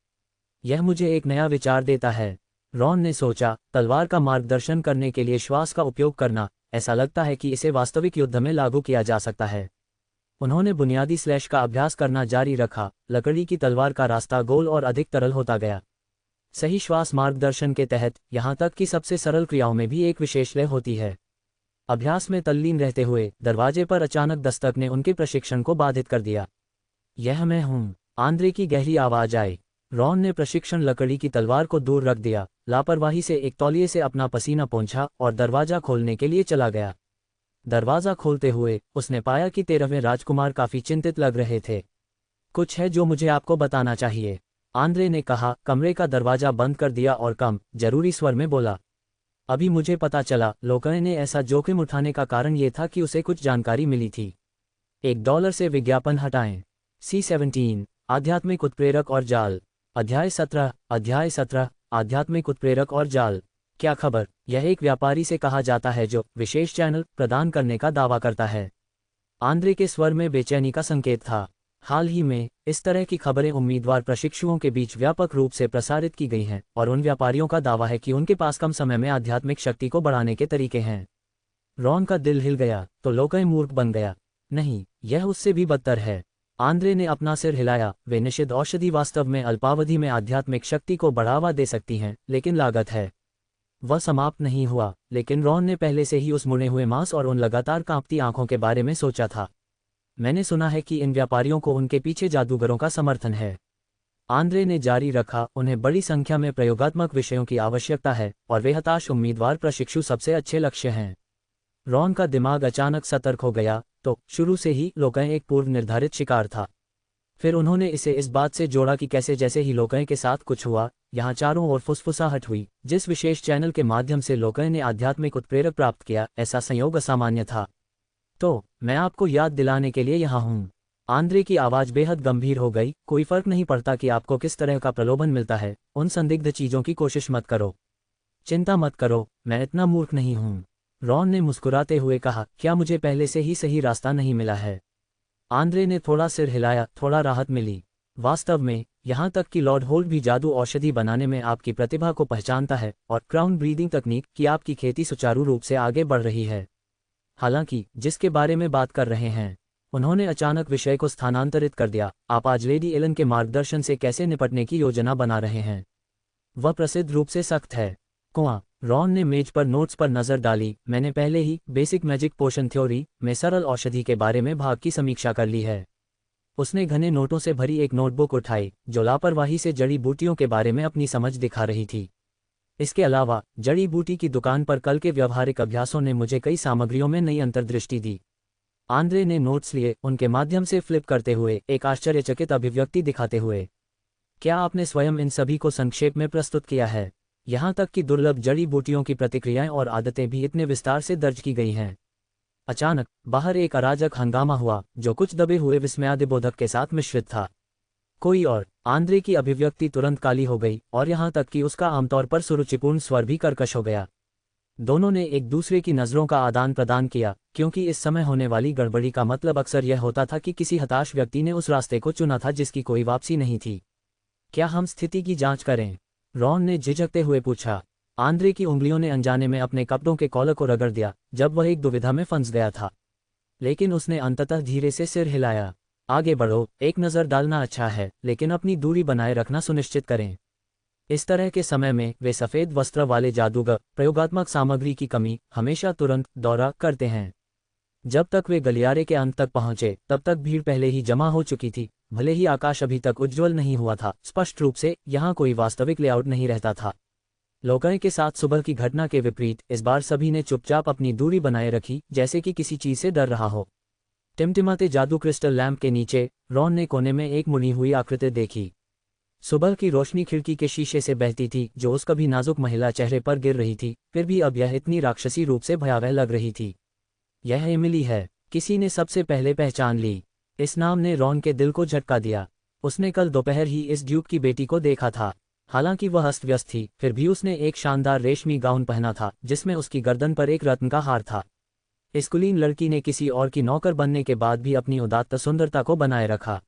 यह मुझे एक नया विचार देता है, रॉन ने सोचा, तलवार का मार्गदर्शन करने के लिए श्वास का उपयोग करना, ऐसा लगता है कि इसे वास्तविक युद्ध में लागू किया जा सकता है। उन्होंने बुनियादी स्लैश का अभ्यास करना जारी रखा, लकड़ी की तलवार का रास्ता गोल और अधिक तरल होता गया। सही श्वास मार्गदर्शन के तहत, यहाँ तक कि सबसे सरल क्रियाओं में भी एक विशेष लय होती है। अभ्यास में तल्लीन रहते हुए दरवाजे पर अचानक दस्तक ने उनके प्रशिक्षण को बाधित कर दिया। यह मैं हूँ, आंद्रे की गहरी आवाज आई। रॉन ने प्रशिक्षण लकड़ी की तलवार को दूर रख दिया, लापरवाही से एक तौलिए से अपना पसीना पोंछा और दरवाजा खोलने के लिए चला गया। दरवाजा खोलते हुए उसने पाया कि 13वें राजकुमार काफी चिंतित लग रहे थे। कुछ है जो मुझे आपको बताना चाहिए, आंद्रे ने कहा। कमरे का दरवाजा बंद कर दिया और कम, जरूरी स्वर में बोला, अभी मुझे पता चला, लोकने ने ऐसा जोखिम उठाने का कारण ये था कि उसे कुछ जानकारी मिली थी। $1 से विज्ञापन हटाएं। C17 आध्यात्मिक उत्प्रेरक और जाल। अध्याय 17 आध्यात्मिक उत्प्रेरक और जाल। क्या खबर? यह एक व्यापारी से कहा जाता है जो विशेष चैनल प्रदान करने का दावा करता है। आंद्रे के स्वर में बेचैनी का संकेत था। हाल ही में इस तरह की खबरें उम्मीदवार प्रशिक्षुओं के बीच व्यापक रूप से प्रसारित की गई हैं और उन व्यापारियों का दावा है कि उनके पास कम समय में आध्यात्मिक शक्ति को बढ़ाने के तरीके हैं। रॉन का दिल हिल गया, तो लोकय मूर्ख बन गया। नहीं, यह उससे भी बदतर है। आंद्रे ने अपना सिर हिलाया। वे निषिद्ध औषधि वास्तव में अल्पावधि में आध्यात्मिक शक्ति को बढ़ावा दे सकती हैं, लेकिन लागत है। वह समाप्त नहीं हुआ, लेकिन रॉन ने पहले से ही उस मुड़े हुए मांस और उन लगातार कांपती आंखों के बारे में सोचा था। मैंने सुना है कि इन व्यापारियों को उनके पीछे जादूगरों का समर्थन है, आंद्रे ने जारी रखा। उन्हें बड़ी संख्या में प्रयोगात्मक विषयों की आवश्यकता है और वे हताश उम्मीदवार प्रशिक्षु सबसे अच्छे लक्ष्य हैं। रॉन का दिमाग अचानक सतर्क हो गया। तो शुरू से ही लोकय एक पूर्व निर्धारित शिकार था। फिर उन्होंने इसे इस बात से जोड़ा कि कैसे जैसे ही लोकय के साथ कुछ हुआ, यहाँ चारों ओर फुसफुसाहट हुई। जिस विशेष चैनल के माध्यम से लोकय ने आध्यात्मिक उत्प्रेरक प्राप्त किया, ऐसा संयोग असामान्य था। तो मैं आपको याद दिलाने के लिए यहाँ हूँ। आंद्रे की आवाज़ बेहद गंभीर हो गई। कोई फर्क नहीं पड़ता कि आपको किस तरह का प्रलोभन मिलता है, उन संदिग्ध चीज़ों की कोशिश मत करो। चिंता मत करो, मैं इतना मूर्ख नहीं हूँ, रॉन ने मुस्कुराते हुए कहा। क्या मुझे पहले से ही सही रास्ता नहीं मिला है? आंद्रे ने थोड़ा सिर हिलाया। थोड़ा राहत मिली। वास्तव में यहाँ तक कि लॉर्ड होल्ट भी जादू औषधि बनाने में आपकी प्रतिभा को पहचानता है और क्राउन ब्रीदिंग तकनीक की आपकी खेती सुचारू रूप से आगे बढ़ रही है। हालांकि जिसके बारे में बात कर रहे हैं, उन्होंने अचानक विषय को स्थानांतरित कर दिया। आप आज लेडी एलन के मार्गदर्शन से कैसे निपटने की योजना बना रहे हैं? वह प्रसिद्ध रूप से सख्त है। कुआं। रॉन ने मेज पर नोट्स पर नजर डाली। मैंने पहले ही बेसिक मैजिक पोशन थ्योरी में सरल औषधि के बारे में भाग की समीक्षा कर ली है। उसने घने नोटों से भरी एक नोटबुक उठाई जो लापरवाही से जड़ी बूटियों के बारे में अपनी समझ दिखा रही थी। इसके अलावा जड़ी बूटी की दुकान पर कल के व्यवहारिक अभ्यासों ने मुझे कई सामग्रियों में नई अंतर्दृष्टि दी। आंद्रे ने नोट्स लिए, उनके माध्यम से फ्लिप करते हुए, एक आश्चर्यचकित अभिव्यक्ति दिखाते हुए। क्या आपने स्वयं इन सभी को संक्षेप में प्रस्तुत किया है? यहाँ तक कि दुर्लभ जड़ी बूटियों की प्रतिक्रियाएं और आदतें भी इतने विस्तार से दर्ज की गई हैं। अचानक बाहर एक अराजक हंगामा हुआ जो कुछ दबे हुए विस्मयादिबोधक के साथ मिश्रित था। कोई और? आंद्रे की अभिव्यक्ति तुरंत काली हो गई और यहाँ तक कि उसका आमतौर पर सुरुचिपूर्ण स्वर भी कर्कश हो गया। दोनों ने एक दूसरे की नज़रों का आदान प्रदान किया, क्योंकि इस समय होने वाली गड़बड़ी का मतलब अक्सर यह होता था कि किसी हताश व्यक्ति ने उस रास्ते को चुना था जिसकी कोई वापसी नहीं थी। क्या हम स्थिति की जांच करें? रॉन ने झिझकते हुए पूछा। आंद्रे की उंगलियों ने अनजाने में अपने कपड़ों के कॉलर को रगड़ दिया जब वह एक दुविधा में फंस गया था, लेकिन उसने अंततः धीरे से सिर हिलाया। आगे बढ़ो, एक नज़र डालना अच्छा है, लेकिन अपनी दूरी बनाए रखना सुनिश्चित करें। इस तरह के समय में वे सफ़ेद वस्त्र वाले जादूगर प्रयोगात्मक सामग्री की कमी हमेशा तुरंत दौरा करते हैं। जब तक वे गलियारे के अंत तक पहुंचे, तब तक भीड़ पहले ही जमा हो चुकी थी। भले ही आकाश अभी तक उज्ज्वल नहीं हुआ था, स्पष्ट रूप से यहाँ कोई वास्तविक लेआउट नहीं रहता था। लोकय के साथ सुबह की घटना के विपरीत इस बार सभी ने चुपचाप अपनी दूरी बनाए रखी, जैसे कि किसी चीज से डर रहा हो। टिमटिमाते जादू क्रिस्टल लैंप के नीचे रॉन ने कोने में एक मुड़ी हुई आकृति देखी। सुबह की रोशनी खिड़की के शीशे से बहती थी, जो उस कभी नाजुक महिला चेहरे पर गिर रही थी। फिर भी अब यह इतनी राक्षसी रूप से भयावह लग रही थी। यह एमिली है, किसी ने सबसे पहले पहचान ली। इस नाम ने रॉन के दिल को झटका दिया। उसने कल दोपहर ही इस ड्यूक की बेटी को देखा था। हालांकि वह अस्त व्यस्त थी, फिर भी उसने एक शानदार रेशमी गाउन पहना था जिसमें उसकी गर्दन पर एक रत्न का हार था। इस कुलीन लड़की ने किसी और की नौकर बनने के बाद भी अपनी उदात्त सुंदरता को बनाए रखा।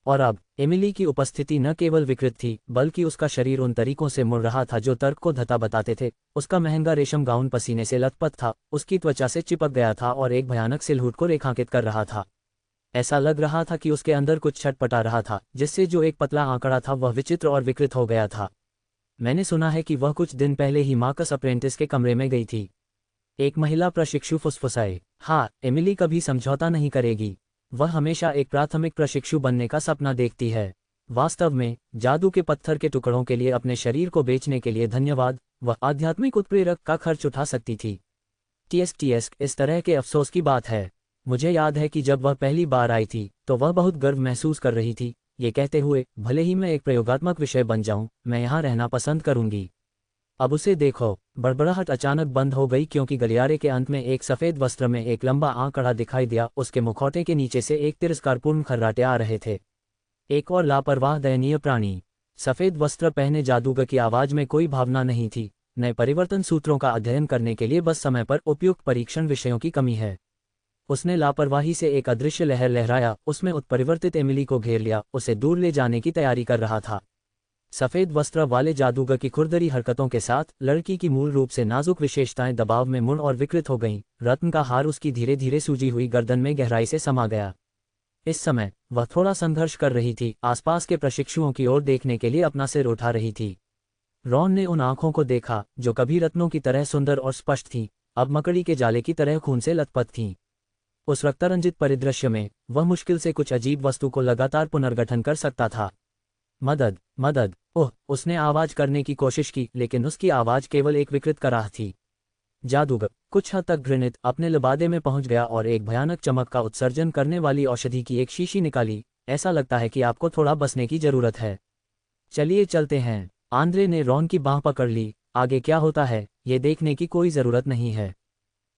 और अब एमिली की उपस्थिति न केवल विकृत थी, बल्कि उसका शरीर उन तरीकों से मुड़ रहा था जो तर्क को धता बताते थे। उसका महंगा रेशम गाउन पसीने से लथपथ था, उसकी त्वचा से चिपक गया था और एक भयानक सिलहूट को रेखांकित कर रहा था। ऐसा लग रहा था कि उसके अंदर कुछ छटपटा रहा था, जिससे जो एक पतला आंकड़ा था वह विचित्र और विकृत हो गया था। मैंने सुना है कि वह कुछ दिन पहले ही मार्कस अप्रेंटिस के कमरे में गई थी। एक महिला प्रशिक्षु फुसफुसाए। हाँ, एमिली कभी समझौता नहीं करेगी। वह हमेशा एक प्राथमिक प्रशिक्षु बनने का सपना देखती है। वास्तव में जादू के पत्थर के टुकड़ों के लिए अपने शरीर को बेचने के लिए धन्यवाद, वह आध्यात्मिक उत्प्रेरक का खर्च उठा सकती थी। टीएस इस तरह के अफसोस की बात है। मुझे याद है कि जब वह पहली बार आई थी तो वह बहुत गर्व महसूस कर रही थी, ये कहते हुए, भले ही मैं एक प्रयोगात्मक विषय बन जाऊं, मैं यहाँ रहना पसंद करूंगी। अब उसे देखो। बड़बड़ाहट अचानक बंद हो गई क्योंकि गलियारे के अंत में एक सफ़ेद वस्त्र में एक लंबा आंकड़ा दिखाई दिया। उसके मुखौटे के नीचे से एक तिरस्कारपूर्ण खर्राटे आ रहे थे। एक और लापरवाह दयनीय प्राणी। सफ़ेद वस्त्र पहने जादूगर की आवाज़ में कोई भावना नहीं थी। नए परिवर्तन सूत्रों का अध्ययन करने के लिए बस समय पर उपयुक्त परीक्षण विषयों की कमी है। उसने लापरवाही से एक अदृश्य लहर लहराया, उसमें उत्परिवर्तित एमिली को घेर लिया, उसे दूर ले जाने की तैयारी कर रहा था। सफ़ेद वस्त्र वाले जादूगर की खुरदरी हरकतों के साथ लड़की की मूल रूप से नाजुक विशेषताएं दबाव में मुड़ और विकृत हो गईं। रत्न का हार उसकी धीरे धीरे सूजी हुई गर्दन में गहराई से समा गया। इस समय वह थोड़ा संघर्ष कर रही थी, आसपास के प्रशिक्षुओं की ओर देखने के लिए अपना सिर उठा रही थी। रॉन ने उन आंखों को देखा जो कभी रत्नों की तरह सुंदर और स्पष्ट थीं, अब मकड़ी के जाले की तरह खून से लथपथ थीं। उस रक्तरंजित परिदृश्य में वह मुश्किल से कुछ अजीब वस्तु को लगातार पुनर्गठन कर सकता था। मदद, मदद! ओह! उसने आवाज करने की कोशिश की, लेकिन उसकी आवाज केवल एक विकृत कराह थी। जादूगर, कुछ हद तक घृणित, अपने लिबादे में पहुंच गया और एक भयानक चमक का उत्सर्जन करने वाली औषधि की एक शीशी निकाली। ऐसा लगता है कि आपको थोड़ा बसने की जरूरत है। चलिए चलते हैं। आंद्रे ने रॉन की बांह पकड़ ली। आगे क्या होता है, ये देखने की कोई जरूरत नहीं है।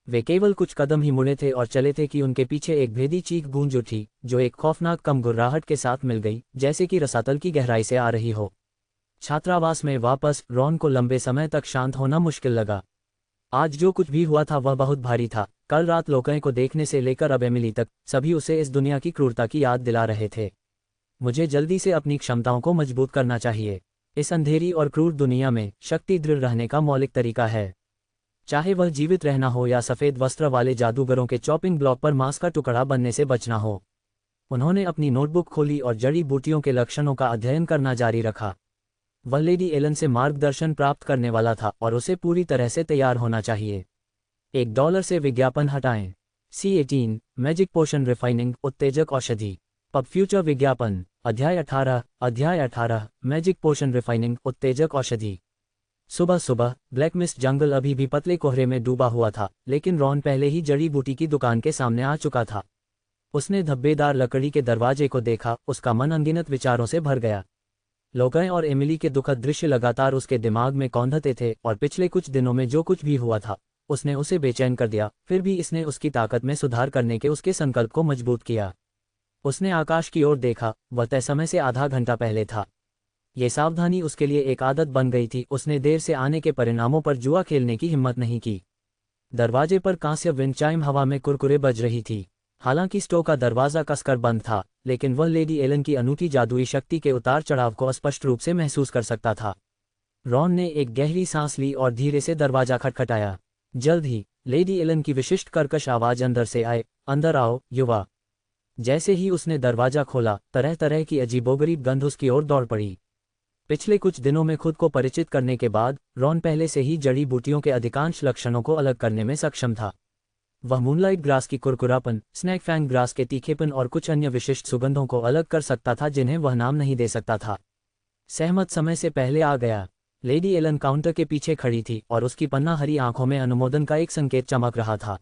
वे केवल कुछ कदम ही मुड़े थे और चले थे कि उनके पीछे एक भेदी चीख गूंज उठी, जो एक खौफनाक कम गुर्राहट के साथ मिल गई, जैसे कि रसातल की गहराई से आ रही हो। छात्रावास में वापस रॉन को लंबे समय तक शांत होना मुश्किल लगा। आज जो कुछ भी हुआ था वह बहुत भारी था। कल रात लोकें को देखने से लेकर अब एमिली तक, सभी उसे इस दुनिया की क्रूरता की याद दिला रहे थे। मुझे जल्दी से अपनी क्षमताओं को मजबूत करना चाहिए। इस अंधेरी और क्रूर दुनिया में शक्ति दृढ़ रहने का मौलिक तरीका है, चाहे वह जीवित रहना हो या सफ़ेद वस्त्र वाले जादूगरों के चॉपिंग ब्लॉक पर मांस का टुकड़ा बनने से बचना हो। उन्होंने अपनी नोटबुक खोली और जड़ी बूटियों के लक्षणों का अध्ययन करना जारी रखा। वह लेडी एलन से मार्गदर्शन प्राप्त करने वाला था और उसे पूरी तरह से तैयार होना चाहिए। $1 से विज्ञापन हटाएं। C18 मैजिक पोशन रिफाइनिंग उत्तेजक औषधि। पब फ्यूचर विज्ञापन। अध्याय 18 मैजिक पोशन रिफाइनिंग उत्तेजक औषधि। सुबह सुबह ब्लैक मिस्ट जंगल अभी भी पतले कोहरे में डूबा हुआ था, लेकिन रॉन पहले ही जड़ी बूटी की दुकान के सामने आ चुका था। उसने धब्बेदार लकड़ी के दरवाजे को देखा, उसका मन अनगिनत विचारों से भर गया। लोकें और एमिली के दुखद दृश्य लगातार उसके दिमाग में कौंधते थे और पिछले कुछ दिनों में जो कुछ भी हुआ था उसने उसे बेचैन कर दिया। फिर भी इसने उसकी ताकत में सुधार करने के उसके संकल्प को मजबूत किया। उसने आकाश की ओर देखा, वह तय समय से आधा घंटा पहले था। ये सावधानी उसके लिए एक आदत बन गई थी। उसने देर से आने के परिणामों पर जुआ खेलने की हिम्मत नहीं की। दरवाजे पर कांस्य विंड चाइम हवा में कुरकुरे बज रही थी। हालांकि स्टोव का दरवाजा कसकर बंद था, लेकिन वह लेडी एलन की अनूठी जादुई शक्ति के उतार चढ़ाव को स्पष्ट रूप से महसूस कर सकता था। रॉन ने एक गहरी सांस ली और धीरे से दरवाजा खटखटाया। जल्द ही लेडी एलन की विशिष्ट कर्कश आवाज अंदर से आए, अंदर आओ युवा। जैसे ही उसने दरवाजा खोला, तरह तरह की अजीबोगरीब गंध उसकी ओर दौड़ पड़ी। पिछले कुछ दिनों में खुद को परिचित करने के बाद रॉन पहले से ही जड़ी बूटियों के अधिकांश लक्षणों को अलग करने में सक्षम था। वह मूनलाइट ग्रास की कुरकुरापन, स्नैक फैंग ग्रास के तीखेपन और कुछ अन्य विशिष्ट सुगंधों को अलग कर सकता था जिन्हें वह नाम नहीं दे सकता था। सहमत समय से पहले आ गया। लेडी एलन काउंटर के पीछे खड़ी थी और उसकी पन्ना हरी आंखों में अनुमोदन का एक संकेत चमक रहा था।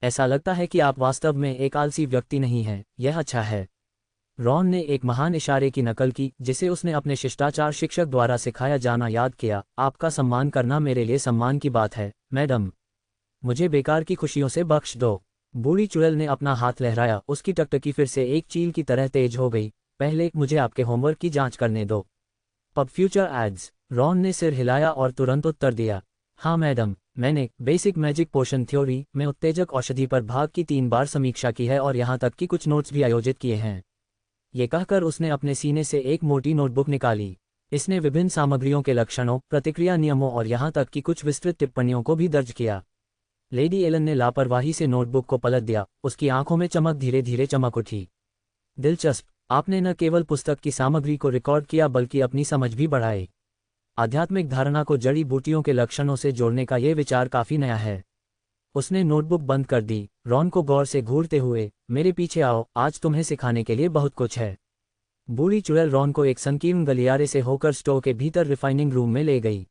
ऐसा लगता है कि आप वास्तव में एक आलसी व्यक्ति नहीं हैं, यह अच्छा है। रॉन ने एक महान इशारे की नकल की जिसे उसने अपने शिष्टाचार शिक्षक द्वारा सिखाया जाना याद किया। आपका सम्मान करना मेरे लिए सम्मान की बात है, मैडम। मुझे बेकार की खुशियों से बख्श दो। बूढ़ी चुड़ैल ने अपना हाथ लहराया, उसकी टकटकी फिर से एक चील की तरह तेज हो गई। पहले मुझे आपके होमवर्क की जांच करने दो। Pub future ads. रॉन ने सिर हिलाया और तुरंत उत्तर दिया, हाँ मैडम, मैंने बेसिक मैजिक पोशन थ्योरी में उत्तेजक औषधि पर भाग की 3 बार समीक्षा की है और यहाँ तक कि कुछ नोट्स भी आयोजित किए हैं। ये कहकर उसने अपने सीने से एक मोटी नोटबुक निकाली। इसने विभिन्न सामग्रियों के लक्षणों, प्रतिक्रिया नियमों और यहाँ तक कि कुछ विस्तृत टिप्पणियों को भी दर्ज किया। लेडी एलन ने लापरवाही से नोटबुक को पलट दिया, उसकी आंखों में चमक धीरे धीरे चमक उठी। दिलचस्प, आपने न केवल पुस्तक की सामग्री को रिकॉर्ड किया बल्कि अपनी समझ भी बढ़ाई। आध्यात्मिक धारणा को जड़ी बूटियों के लक्षणों से जोड़ने का ये विचार काफी नया है। उसने नोटबुक बंद कर दी, रॉन को गौर से घूरते हुए, मेरे पीछे आओ, आज तुम्हें सिखाने के लिए बहुत कुछ है। बूढ़ी चुड़ैल रॉन को एक संकीर्ण गलियारे से होकर स्टोव के भीतर रिफाइनिंग रूम में ले गई।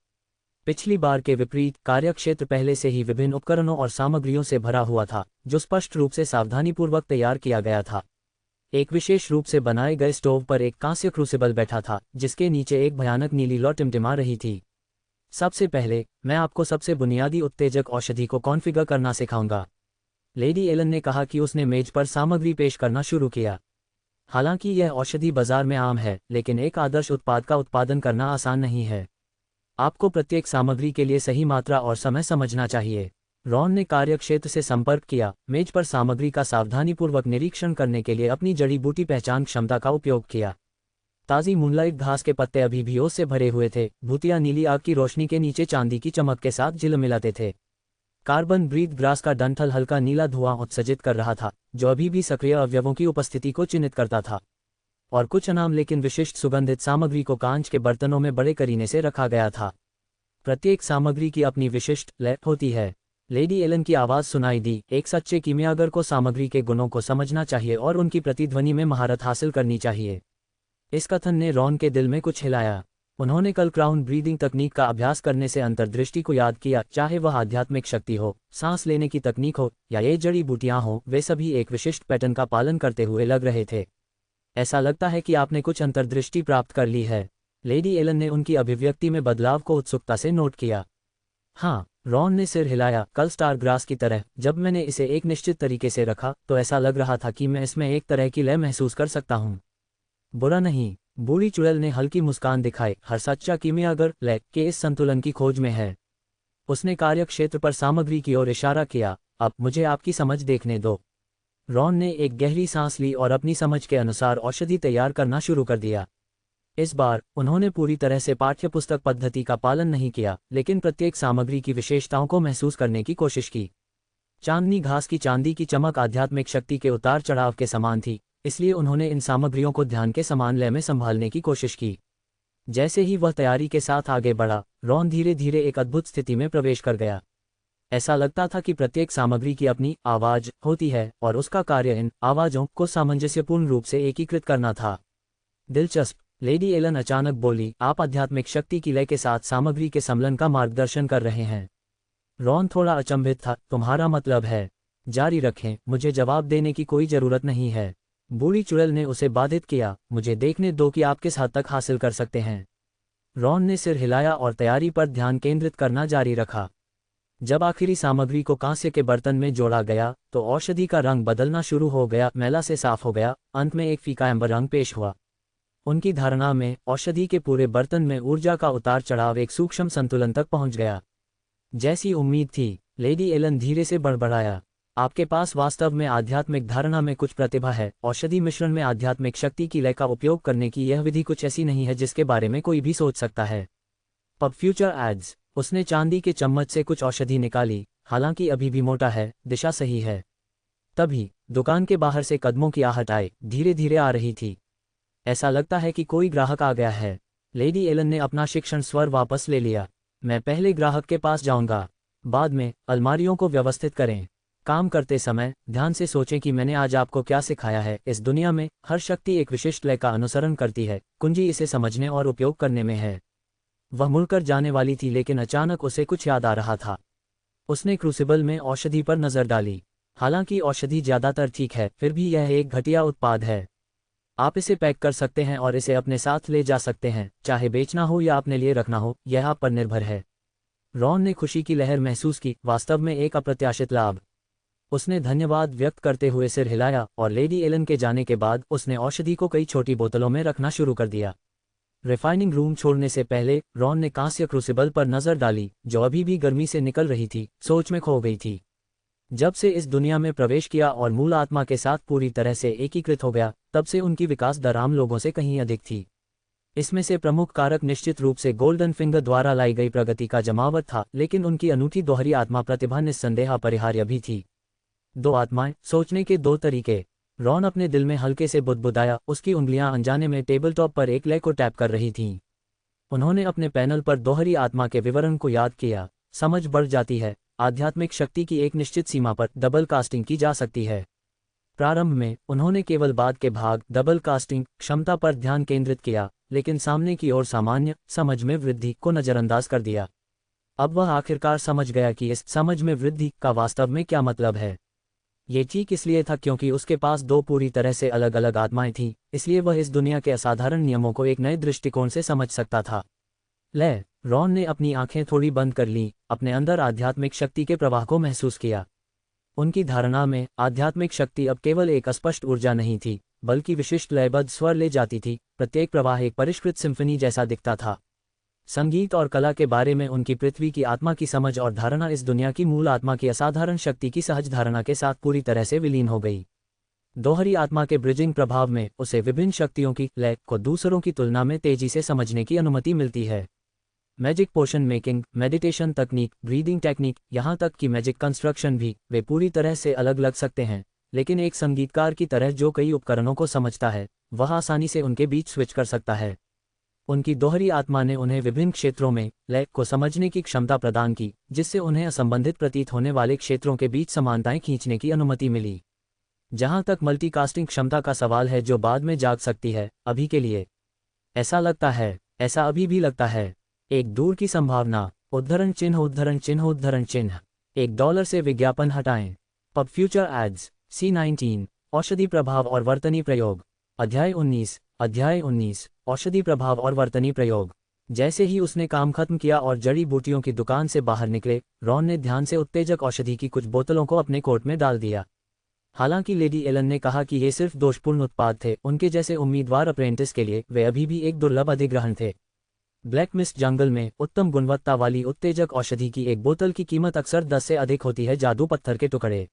पिछली बार के विपरीत कार्यक्षेत्र पहले से ही विभिन्न उपकरणों और सामग्रियों से भरा हुआ था, जो स्पष्ट रूप से सावधानीपूर्वक तैयार किया गया था। एक विशेष रूप से बनाए गए स्टोव पर एक कांस्य क्रूसिबल बैठा था, जिसके नीचे एक भयानक नीली लौ टिमटिमा रही थी। सबसे पहले मैं आपको सबसे बुनियादी उत्तेजक औषधि को कॉन्फ़िगर करना सिखाऊंगा। लेडी एलन ने कहा कि उसने मेज पर सामग्री पेश करना शुरू किया। हालांकि यह औषधि बाजार में आम है, लेकिन एक आदर्श उत्पाद का उत्पादन करना आसान नहीं है। आपको प्रत्येक सामग्री के लिए सही मात्रा और समय समझना चाहिए। रॉन ने कार्यक्षेत्र से संपर्क किया, मेज पर सामग्री का सावधानीपूर्वक निरीक्षण करने के लिए अपनी जड़ी बूटी पहचान क्षमता का उपयोग किया। ताज़ी मूनलाइट घास के पत्ते अभी भी ओस से भरे हुए थे, भूतिया नीली आग की रोशनी के नीचे चांदी की चमक के साथ झिलमिलाते थे। कार्बन ब्रीथ ग्रास का डंठल हल्का नीला धुआं उत्सर्जित कर रहा था, जो अभी भी सक्रिय अवयवों की उपस्थिति को चिन्हित करता था। और कुछ अनाम लेकिन विशिष्ट सुगंधित सामग्री को कांच के बर्तनों में बड़े करीने से रखा गया था। प्रत्येक सामग्री की अपनी विशिष्ट लय होती है। लेडी एलन की आवाज़ सुनाई दी, एक सच्चे कीमियागर को सामग्री के गुणों को समझना चाहिए और उनकी प्रतिध्वनि में महारत हासिल करनी चाहिए। इस कथन ने रॉन के दिल में कुछ हिलाया। उन्होंने कल क्राउन ब्रीदिंग तकनीक का अभ्यास करने से अंतर्दृष्टि को याद किया। चाहे वह आध्यात्मिक शक्ति हो, सांस लेने की तकनीक हो या ये जड़ी बूटियां हो, वे सभी एक विशिष्ट पैटर्न का पालन करते हुए लग रहे थे। ऐसा लगता है कि आपने कुछ अंतर्दृष्टि प्राप्त कर ली है। लेडी एलन ने उनकी अभिव्यक्ति में बदलाव को उत्सुकता से नोट किया। हाँ, रॉन ने सिर हिलाया, कल स्टार ग्रास की तरह जब मैंने इसे एक निश्चित तरीके से रखा तो ऐसा लग रहा था कि मैं इसमें एक तरह की लय महसूस कर सकता हूँ। बुरा नहीं, बूढ़ी चुड़ैल ने हल्की मुस्कान दिखाई, हर सच्चा कीमियागर लय के इस संतुलन की खोज में है। उसने कार्यक्षेत्र पर सामग्री की ओर इशारा किया, अब मुझे आपकी समझ देखने दो। रॉन ने एक गहरी सांस ली और अपनी समझ के अनुसार औषधि तैयार करना शुरू कर दिया। इस बार उन्होंने पूरी तरह से पाठ्यपुस्तक पद्धति का पालन नहीं किया, लेकिन प्रत्येक सामग्री की विशेषताओं को महसूस करने की कोशिश की। चांदनी घास की चांदी की चमक आध्यात्मिक शक्ति के उतार चढ़ाव के समान थी, इसलिए उन्होंने इन सामग्रियों को ध्यान के समान लय में संभालने की कोशिश की। जैसे ही वह तैयारी के साथ आगे बढ़ा, रॉन धीरे धीरे एक अद्भुत स्थिति में प्रवेश कर गया। ऐसा लगता था कि प्रत्येक सामग्री की अपनी आवाज होती है और उसका कार्य इन आवाजों को सामंजस्यपूर्ण रूप से एकीकृत करना था। दिलचस्प, लेडी एलन अचानक बोली, आप आध्यात्मिक शक्ति की लय के साथ सामग्री के सम्मिलन का मार्गदर्शन कर रहे हैं। रॉन थोड़ा अचंभित था, तुम्हारा मतलब है? जारी रखें, मुझे जवाब देने की कोई जरूरत नहीं है। बूढ़ी चुड़ैल ने उसे बाधित किया, मुझे देखने दो कि आप किस हद तक हासिल कर सकते हैं। रॉन ने सिर हिलाया और तैयारी पर ध्यान केंद्रित करना जारी रखा। जब आखिरी सामग्री को कांस्य के बर्तन में जोड़ा गया तो औषधि का रंग बदलना शुरू हो गया, मैला से साफ हो गया, अंत में एक फीका एम्बर रंग पेश हुआ। उनकी धारणा में औषधि के पूरे बर्तन में ऊर्जा का उतार चढ़ाव एक सूक्ष्म संतुलन तक पहुंच गया। जैसी उम्मीद थी, लेडी एलन धीरे से बड़बड़ाया, आपके पास वास्तव में आध्यात्मिक धारणा में कुछ प्रतिभा है। औषधि मिश्रण में आध्यात्मिक शक्ति की लय का उपयोग करने की यह विधि कुछ ऐसी नहीं है जिसके बारे में कोई भी सोच सकता है। Pub future ads. उसने चांदी के चम्मच से कुछ औषधि निकाली, हालांकि अभी भी मोटा है, दिशा सही है। तभी दुकान के बाहर से कदमों की आहट आए, धीरे धीरे आ रही थी। ऐसा लगता है कि कोई ग्राहक आ गया है। लेडी एलन ने अपना शिक्षण स्वर वापस ले लिया, मैं पहले ग्राहक के पास जाऊंगा, बाद में अलमारियों को व्यवस्थित करें। काम करते समय ध्यान से सोचें कि मैंने आज आपको क्या सिखाया है। इस दुनिया में हर शक्ति एक विशिष्ट लय का अनुसरण करती है, कुंजी इसे समझने और उपयोग करने में है। वह मुड़कर जाने वाली थी, लेकिन अचानक उसे कुछ याद आ रहा था। उसने क्रूसिबल में औषधि पर नजर डाली। हालांकि औषधि ज्यादातर ठीक है, फिर भी यह एक घटिया उत्पाद है। आप इसे पैक कर सकते हैं और इसे अपने साथ ले जा सकते हैं, चाहे बेचना हो या अपने लिए रखना हो, यह आप पर निर्भर है। रॉन ने खुशी की लहर महसूस की, वास्तव में एक अप्रत्याशित लाभ। उसने धन्यवाद व्यक्त करते हुए सिर हिलाया और लेडी एलन के जाने के बाद उसने औषधि को कई छोटी बोतलों में रखना शुरू कर दिया। रिफाइनिंग रूम छोड़ने से पहले रॉन ने कांस्य क्रूसिबल पर नजर डाली, जो अभी भी गर्मी से निकल रही थी, सोच में खो गई थी। जब से इस दुनिया में प्रवेश किया और मूल आत्मा के साथ पूरी तरह से एकीकृत हो गया, तब से उनकी विकास दर आम लोगों से कहीं अधिक थी। इसमें से प्रमुख कारक निश्चित रूप से गोल्डन फिंगर द्वारा लाई गई प्रगति का जमावट था, लेकिन उनकी अनूठी दोहरी आत्मा प्रतिभा निस्संदेह अपरिहार्य भी थी। दो आत्माएं, सोचने के दो तरीके। रॉन अपने दिल में हल्के से बुदबुदाया, उसकी उंगलियां अनजाने में टेबल टॉप पर एक ले को टैप कर रही थीं। उन्होंने अपने पैनल पर दोहरी आत्मा के विवरण को याद किया। समझ बढ़ जाती है, आध्यात्मिक शक्ति की एक निश्चित सीमा पर डबल कास्टिंग की जा सकती है। प्रारंभ में उन्होंने केवल बाद के भाग डबल कास्टिंग क्षमता पर ध्यान केंद्रित किया, लेकिन सामने की ओर सामान्य समझ में वृद्धि को नजरअंदाज कर दिया। अब वह आखिरकार समझ गया कि इस समझ में वृद्धि का वास्तव में क्या मतलब है। ये ठीक इसलिए था क्योंकि उसके पास दो पूरी तरह से अलग अलग आत्माएं थीं, इसलिए वह इस दुनिया के असाधारण नियमों को एक नए दृष्टिकोण से समझ सकता था। रॉन ने अपनी आंखें थोड़ी बंद कर लीं, अपने अंदर आध्यात्मिक शक्ति के प्रवाह को महसूस किया। उनकी धारणा में आध्यात्मिक शक्ति अब केवल एक अस्पष्ट ऊर्जा नहीं थी, बल्कि विशिष्ट लयबद्ध स्वर ले जाती थी। प्रत्येक प्रवाह एक परिष्कृत सिम्फनी जैसा दिखता था। संगीत और कला के बारे में उनकी पृथ्वी की आत्मा की समझ और धारणा इस दुनिया की मूल आत्मा की असाधारण शक्ति की सहज धारणा के साथ पूरी तरह से विलीन हो गई। दोहरी आत्मा के ब्रिजिंग प्रभाव में उसे विभिन्न शक्तियों की लय को दूसरों की तुलना में तेजी से समझने की अनुमति मिलती है। मैजिक पोशन मेकिंग, मेडिटेशन तकनीक, ब्रीदिंग टेक्निक, यहाँ तक कि मैजिक कंस्ट्रक्शन भी, वे पूरी तरह से अलग लग सकते हैं, लेकिन एक संगीतकार की तरह जो कई उपकरणों को समझता है, वह आसानी से उनके बीच स्विच कर सकता है। उनकी दोहरी आत्मा ने उन्हें विभिन्न क्षेत्रों में लय को समझने की क्षमता प्रदान की, जिससे उन्हें असंबंधित प्रतीत होने वाले क्षेत्रों के बीच समानताएं खींचने की अनुमति मिली। जहां तक मल्टीकास्टिंग क्षमता का सवाल है, जो बाद में जाग सकती है, अभी के लिए ऐसा अभी भी लगता है। एक दूर की संभावना। उद्धरण चिन्ह उद्धरण चिन्ह उद्धरण चिन्ह। $1 से विज्ञापन हटाएं। Pub future ads. C19। औषधि प्रभाव और वर्तनी प्रयोग। अध्याय 19 औषधि प्रभाव और वर्तनी प्रयोग। जैसे ही उसने काम खत्म किया और जड़ी बूटियों की दुकान से बाहर निकले, रॉन ने ध्यान से उत्तेजक औषधि की कुछ बोतलों को अपने कोट में डाल दिया। हालांकि लेडी एलन ने कहा कि ये सिर्फ दोषपूर्ण उत्पाद थे, उनके जैसे उम्मीदवार अप्रेंटिस के लिए वे अभी भी एक दुर्लभ अधिग्रहण थे। ब्लैक मिस्ट जंगल में उत्तम गुणवत्ता वाली उत्तेजक औषधि की एक बोतल की कीमत अक्सर 10 से अधिक होती है जादू पत्थर के टुकड़े।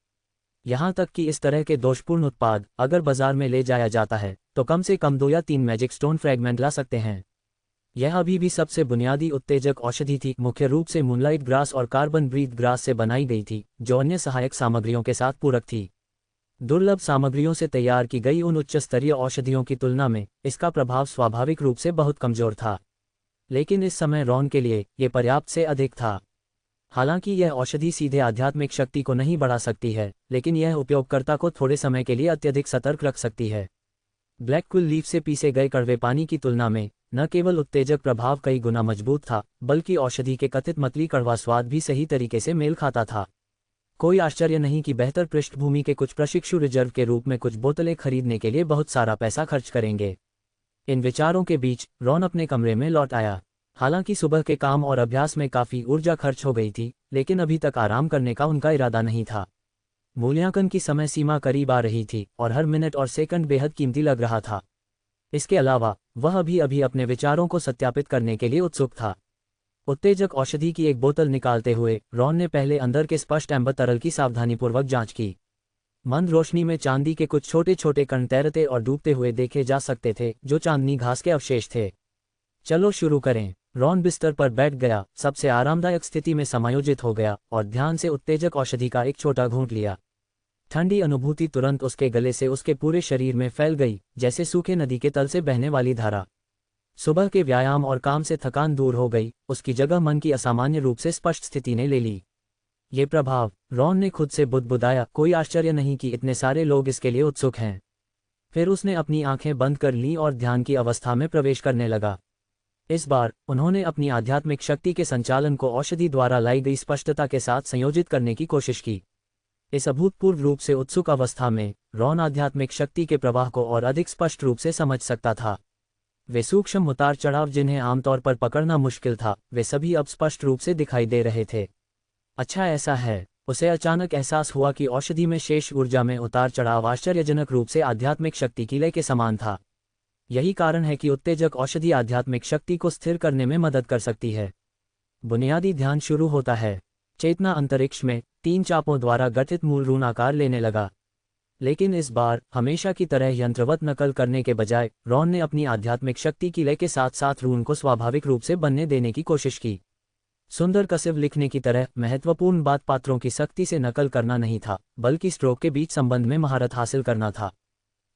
यहाँ तक कि इस तरह के दोषपूर्ण उत्पाद अगर बाजार में ले जाया जाता है, तो कम से कम 2 या 3 मैजिक स्टोन फ्रैगमेंट ला सकते हैं। यह अभी भी सबसे बुनियादी उत्तेजक औषधि थी, मुख्य रूप से मूनलाइट ग्रास और कार्बन ब्रीथ ग्रास से बनाई गई थी, जो अन्य सहायक सामग्रियों के साथ पूरक थी। दुर्लभ सामग्रियों से तैयार की गई उन उच्च स्तरीय औषधियों की तुलना में इसका प्रभाव स्वाभाविक रूप से बहुत कमजोर था, लेकिन इस समय रॉन के लिए ये पर्याप्त से अधिक था। हालांकि यह औषधि सीधे आध्यात्मिक शक्ति को नहीं बढ़ा सकती है, लेकिन यह उपयोगकर्ता को थोड़े समय के लिए अत्यधिक सतर्क रख सकती है। ब्लैक क्विल लीफ से पीसे गए कड़वे पानी की तुलना में न केवल उत्तेजक प्रभाव कई गुना मजबूत था, बल्कि औषधि के कथित मतली कड़वा स्वाद भी सही तरीके से मेल खाता था। कोई आश्चर्य नहीं कि बेहतर पृष्ठभूमि के कुछ प्रशिक्षु रिजर्व के रूप में कुछ बोतलें खरीदने के लिए बहुत सारा पैसा खर्च करेंगे। इन विचारों के बीच रॉन अपने कमरे में लौट आया। हालांकि सुबह के काम और अभ्यास में काफ़ी ऊर्जा खर्च हो गई थी, लेकिन अभी तक आराम करने का उनका इरादा नहीं था। मूल्यांकन की समय सीमा करीब आ रही थी और हर मिनट और सेकंड बेहद कीमती लग रहा था। इसके अलावा वह अभी अपने विचारों को सत्यापित करने के लिए उत्सुक था। उत्तेजक औषधि की एक बोतल निकालते हुए रॉन ने पहले अंदर के स्पष्ट एम्बर तरल की सावधानीपूर्वक जांच की। मंद रोशनी में चांदी के कुछ छोटे छोटे कण तैरते और डूबते हुए देखे जा सकते थे, जो चांदनी घास के अवशेष थे। चलो शुरू करें। रॉन बिस्तर पर बैठ गया, सबसे आरामदायक स्थिति में समायोजित हो गया और ध्यान से उत्तेजक औषधि का एक छोटा घूंट लिया। ठंडी अनुभूति तुरंत उसके गले से उसके पूरे शरीर में फैल गई, जैसे सूखे नदी के तल से बहने वाली धारा। सुबह के व्यायाम और काम से थकान दूर हो गई, उसकी जगह मन की असामान्य रूप से स्पष्ट स्थिति ने ले ली। ये प्रभाव, रॉन ने खुद से बुदबुदाया, कोई आश्चर्य नहीं कि इतने सारे लोग इसके लिए उत्सुक हैं। फिर उसने अपनी आंखें बंद कर लीं और ध्यान की अवस्था में प्रवेश करने लगा। इस बार उन्होंने अपनी आध्यात्मिक शक्ति के संचालन को औषधि द्वारा लाई गई स्पष्टता के साथ संयोजित करने की कोशिश की। इस अभूतपूर्व रूप से उत्सुक अवस्था में रॉन आध्यात्मिक शक्ति के प्रवाह को और अधिक स्पष्ट रूप से समझ सकता था। वे सूक्ष्म उतार चढ़ाव जिन्हें आमतौर पर पकड़ना मुश्किल था, वे सभी अब स्पष्ट रूप से दिखाई दे रहे थे। अच्छा ऐसा है। उसे अचानक एहसास हुआ कि औषधि में शेष ऊर्जा में उतार चढ़ाव आश्चर्यजनक रूप से आध्यात्मिक शक्ति की लय के समान था। यही कारण है कि उत्तेजक औषधि आध्यात्मिक शक्ति को स्थिर करने में मदद कर सकती है। बुनियादी ध्यान शुरू होता है। चेतना अंतरिक्ष में 3 चापों द्वारा गठित मूल रून आकार लेने लगा। लेकिन इस बार हमेशा की तरह यंत्रवत नकल करने के बजाय रॉन ने अपनी आध्यात्मिक शक्ति की लय के साथ साथ रून को स्वाभाविक रूप से बनने देने की कोशिश की। सुंदर कसिव लिखने की तरह महत्वपूर्ण बात पात्रों की सख्ती से नकल करना नहीं था, बल्कि स्ट्रोक के बीच संबंध में महारत हासिल करना था।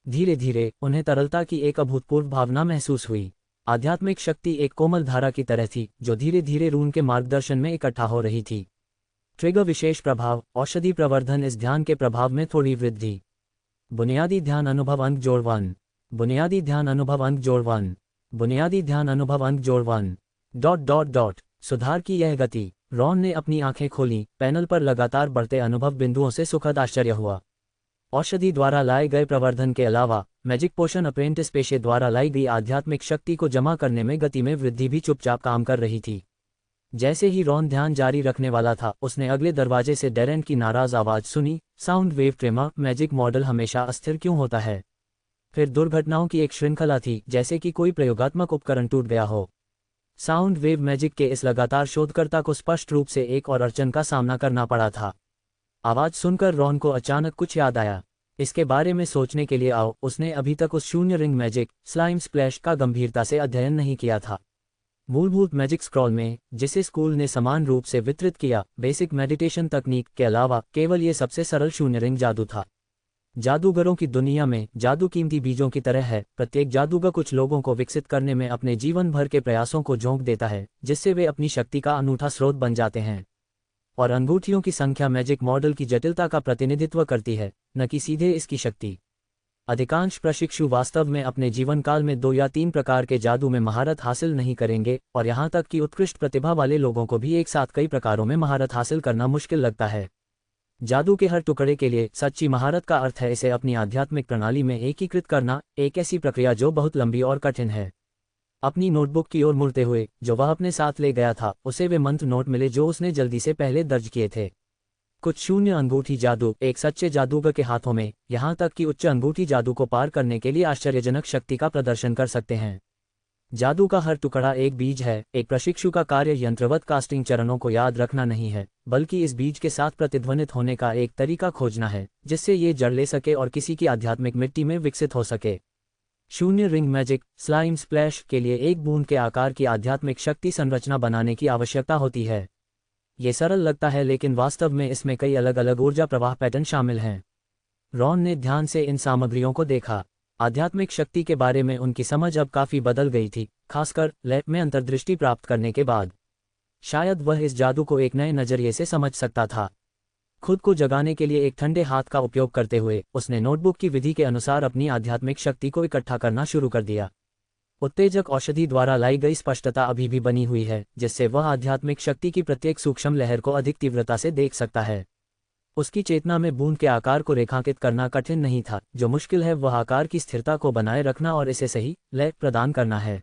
धीरे धीरे उन्हें तरलता की एक अभूतपूर्व भावना महसूस हुई। आध्यात्मिक शक्ति एक कोमल धारा की तरह थी जो धीरे धीरे रून के मार्गदर्शन में इकट्ठा हो रही थी। ट्रिगर विशेष प्रभाव औषधि प्रवर्धन। इस ध्यान के प्रभाव में थोड़ी वृद्धि। बुनियादी ध्यान अनुभव अंक जोड़ 1। बुनियादी ध्यान अनुभव अंक जोड़ 1। बुनियादी ध्यान अनुभव अंक जोड़ 1। ... सुधार की यह गति। रॉन ने अपनी आंखें खोलीं, पैनल पर लगातार बढ़ते अनुभव बिंदुओं से सुखद आश्चर्य हुआ। औषधि द्वारा लाए गए प्रवर्धन के अलावा मैजिक पोशन अप्रेंटिस पेशे द्वारा लाई गई आध्यात्मिक शक्ति को जमा करने में गति में वृद्धि भी चुपचाप काम कर रही थी। जैसे ही रॉन ध्यान जारी रखने वाला था, उसने अगले दरवाजे से डेरेन की नाराज आवाज सुनी, साउंड वेव ट्रेमा। मैजिक मॉडल हमेशा अस्थिर क्यों होता है? फिर दुर्घटनाओं की एक श्रृंखला थी, जैसे कि कोई प्रयोगात्मक उपकरण टूट गया हो। साउंड वेव मैजिक के इस लगातार शोधकर्ता को स्पष्ट रूप से एक और अड़चन का सामना करना पड़ा था। आवाज सुनकर रॉन को अचानक कुछ याद आया। इसके बारे में सोचने के लिए आओ। उसने अभी तक उस शून्य रिंग मैजिक स्लाइम स्प्लैश का गंभीरता से अध्ययन नहीं किया था। मूलभूत मैजिक स्क्रॉल में, जिसे स्कूल ने समान रूप से वितरित किया, बेसिक मेडिटेशन तकनीक के अलावा केवल ये सबसे सरल शून्य रिंग जादू था। जादूगरों की दुनिया में जादू कीमती बीजों की तरह है। प्रत्येक जादूगर कुछ लोगों को विकसित करने में अपने जीवन भर के प्रयासों को झोंक देता है, जिससे वे अपनी शक्ति का अनूठा स्रोत बन जाते हैं। और अंगूठियों की संख्या मैजिक मॉडल की जटिलता का प्रतिनिधित्व करती है, न कि सीधे इसकी शक्ति। अधिकांश प्रशिक्षु वास्तव में अपने जीवनकाल में 2 या 3 प्रकार के जादू में महारत हासिल नहीं करेंगे, और यहाँ तक कि उत्कृष्ट प्रतिभा वाले लोगों को भी एक साथ कई प्रकारों में महारत हासिल करना मुश्किल लगता है। जादू के हर टुकड़े के लिए सच्ची महारत का अर्थ है इसे अपनी आध्यात्मिक प्रणाली में एकीकृत करना, एक ऐसी प्रक्रिया जो बहुत लंबी और कठिन है। अपनी नोटबुक की ओर मुड़ते हुए, जो वह अपने साथ ले गया था, उसे वे मंत्र नोट मिले जो उसने जल्दी से पहले दर्ज किए थे। कुछ शून्य अंगूठी जादू एक सच्चे जादूगर के हाथों में, यहाँ तक कि उच्च अंगूठी जादू को पार करने के लिए आश्चर्यजनक शक्ति का प्रदर्शन कर सकते हैं। जादू का हर टुकड़ा एक बीज है। एक प्रशिक्षु का कार्य यंत्रवत कास्टिंग चरणों को याद रखना नहीं है, बल्कि इस बीज के साथ प्रतिध्वनित होने का एक तरीका खोजना है, जिससे ये जड़ ले सके और किसी की आध्यात्मिक मिट्टी में विकसित हो सके। शून्य रिंग मैजिक स्लाइम स्प्लैश के लिए एक बूंद के आकार की आध्यात्मिक शक्ति संरचना बनाने की आवश्यकता होती है। ये सरल लगता है, लेकिन वास्तव में इसमें कई अलग अलग ऊर्जा प्रवाह पैटर्न शामिल हैं। रॉन ने ध्यान से इन सामग्रियों को देखा। आध्यात्मिक शक्ति के बारे में उनकी समझ अब काफी बदल गई थी, खासकर लैब में अंतर्दृष्टि प्राप्त करने के बाद। शायद वह इस जादू को एक नए नजरिए से समझ सकता था। खुद को जगाने के लिए एक ठंडे हाथ का उपयोग करते हुए उसने नोटबुक की विधि के अनुसार अपनी आध्यात्मिक शक्ति को इकट्ठा करना शुरू कर दिया। उत्तेजक औषधि द्वारा लाई गई स्पष्टता अभी भी बनी हुई है, जिससे वह आध्यात्मिक शक्ति की प्रत्येक सूक्ष्म लहर को अधिक तीव्रता से देख सकता है। उसकी चेतना में बूंद के आकार को रेखांकित करना कठिन नहीं था। जो मुश्किल है वह आकार की स्थिरता को बनाए रखना और इसे सही लय प्रदान करना है।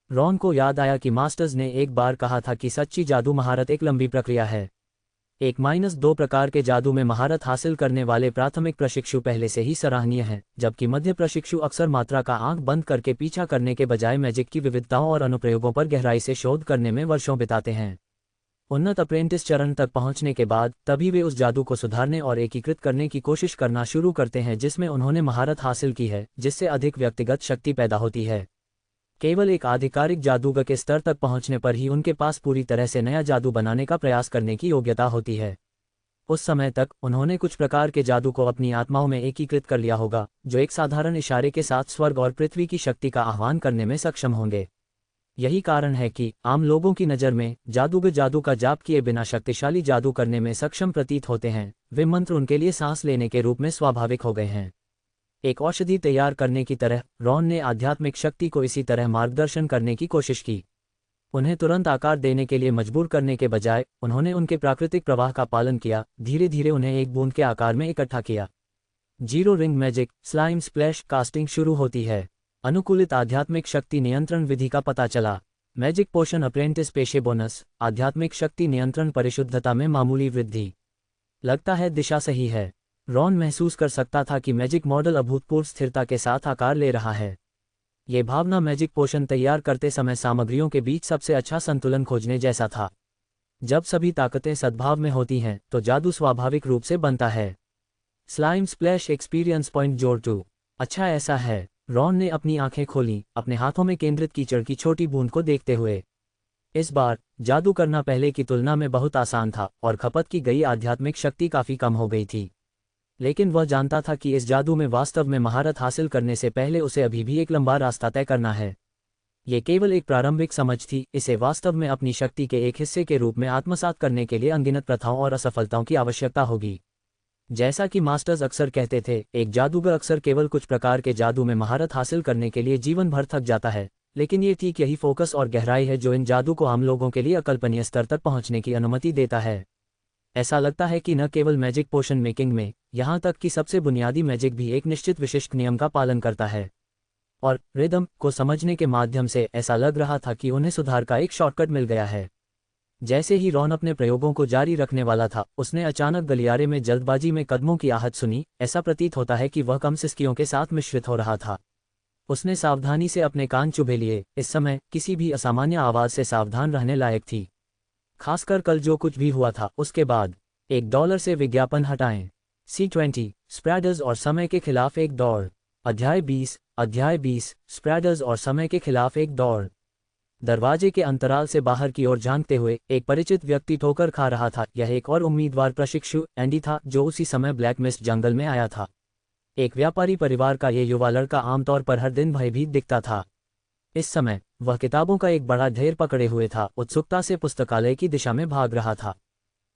रॉन को याद आया कि मास्टर्स ने एक बार कहा था कि सच्ची जादू महारत एक लंबी प्रक्रिया है। 1-2 प्रकार के जादू में महारत हासिल करने वाले प्राथमिक प्रशिक्षु पहले से ही सराहनीय हैं, जबकि मध्य प्रशिक्षु अक्सर मात्रा का आंख बंद करके पीछा करने के बजाय मैजिक की विविधताओं और अनुप्रयोगों पर गहराई से शोध करने में वर्षों बिताते हैं। उन्नत अप्रेंटिस चरण तक पहुंचने के बाद तभी वे उस जादू को सुधारने और एकीकृत करने की कोशिश करना शुरू करते हैं जिसमें उन्होंने महारत हासिल की है, जिससे अधिक व्यक्तिगत शक्ति पैदा होती है। केवल एक आधिकारिक जादूगर के स्तर तक पहुंचने पर ही उनके पास पूरी तरह से नया जादू बनाने का प्रयास करने की योग्यता होती है। उस समय तक उन्होंने कुछ प्रकार के जादू को अपनी आत्माओं में एकीकृत कर लिया होगा, जो एक साधारण इशारे के साथ स्वर्ग और पृथ्वी की शक्ति का आह्वान करने में सक्षम होंगे। यही कारण है कि आम लोगों की नज़र में जादूगर जादू का जाप किए बिना शक्तिशाली जादू करने में सक्षम प्रतीत होते हैं। वे मंत्र उनके लिए सांस लेने के रूप में स्वाभाविक हो गए हैं। एक औषधि तैयार करने की तरह रॉन ने आध्यात्मिक शक्ति को इसी तरह मार्गदर्शन करने की कोशिश की। उन्हें तुरंत आकार देने के लिए मजबूर करने के बजाय उन्होंने उनके प्राकृतिक प्रवाह का पालन किया, धीरे धीरे उन्हें एक बूंद के आकार में इकट्ठा किया। 0 ring magic slime splash casting शुरू होती है। अनुकूलित आध्यात्मिक शक्ति नियंत्रण विधि का पता चला। मैजिक पोशन अप्रेंटिस पेशे बोनस, आध्यात्मिक शक्ति नियंत्रण परिशुद्धता में मामूली वृद्धि। लगता है दिशा सही है। रॉन महसूस कर सकता था कि मैजिक मॉडल अभूतपूर्व स्थिरता के साथ आकार ले रहा है। ये भावना मैजिक पोशन तैयार करते समय सामग्रियों के बीच सबसे अच्छा संतुलन खोजने जैसा था। जब सभी ताकतें सद्भाव में होती हैं तो जादू स्वाभाविक रूप से बनता है। स्लाइम स्प्लैश एक्सपीरियंस पॉइंट जोड़ 2। अच्छा ऐसा है। रॉन ने अपनी आंखें खोलीं, अपने हाथों में केंद्रित कीचड़ की छोटी बूंद को देखते हुए। इस बार जादू करना पहले की तुलना में बहुत आसान था और खपत की गई आध्यात्मिक शक्ति काफ़ी कम हो गई थी। लेकिन वह जानता था कि इस जादू में वास्तव में महारत हासिल करने से पहले उसे अभी भी एक लंबा रास्ता तय करना है। ये केवल एक प्रारंभिक समझ थी, इसे वास्तव में अपनी शक्ति के एक हिस्से के रूप में आत्मसात करने के लिए अनगिनत प्रथाओं और असफलताओं की आवश्यकता होगी। जैसा कि मास्टर्स अक्सर कहते थे, एक जादूगर अक्सर केवल कुछ प्रकार के जादू में महारत हासिल करने के लिए जीवन भर थक जाता है, लेकिन ये ठीक यही फोकस और गहराई है जो इन जादू को आम लोगों के लिए अकल्पनीय स्तर तक पहुंचने की अनुमति देता है। ऐसा लगता है कि न केवल मैजिक पोशन मेकिंग में, यहाँ तक कि सबसे बुनियादी मैजिक भी एक निश्चित विशिष्ट नियम का पालन करता है। और रिदम को समझने के माध्यम से ऐसा लग रहा था कि उन्हें सुधार का एक शॉर्टकट मिल गया है। जैसे ही रॉन अपने प्रयोगों को जारी रखने वाला था, उसने अचानक गलियारे में जल्दबाजी में कदमों की आहट सुनी। ऐसा प्रतीत होता है कि वह कम सिसकियों के साथ मिश्रित हो रहा था। उसने सावधानी से अपने कान चुभे लिए। इस समय किसी भी असामान्य आवाज से सावधान रहने लायक थी, खासकर कल जो कुछ भी हुआ था उसके बाद। $1 से विज्ञापन हटाएं। C20 स्प्रैडर्स और समय के खिलाफ एक दौड़। अध्याय 20 स्प्रैडर्स और समय के खिलाफ एक दौड़। दरवाजे के अंतराल से बाहर की ओर झांकते हुए एक परिचित व्यक्ति ठोकर खा रहा था। यह एक और उम्मीदवार प्रशिक्षु एंडी था जो उसी समय ब्लैक मिस्ट जंगल में आया था। एक व्यापारी परिवार का ये युवा लड़का आमतौर पर हर दिन भयभीत दिखता था। इस समय वह किताबों का एक बड़ा ढेर पकड़े हुए था, उत्सुकता से पुस्तकालय की दिशा में भाग रहा था।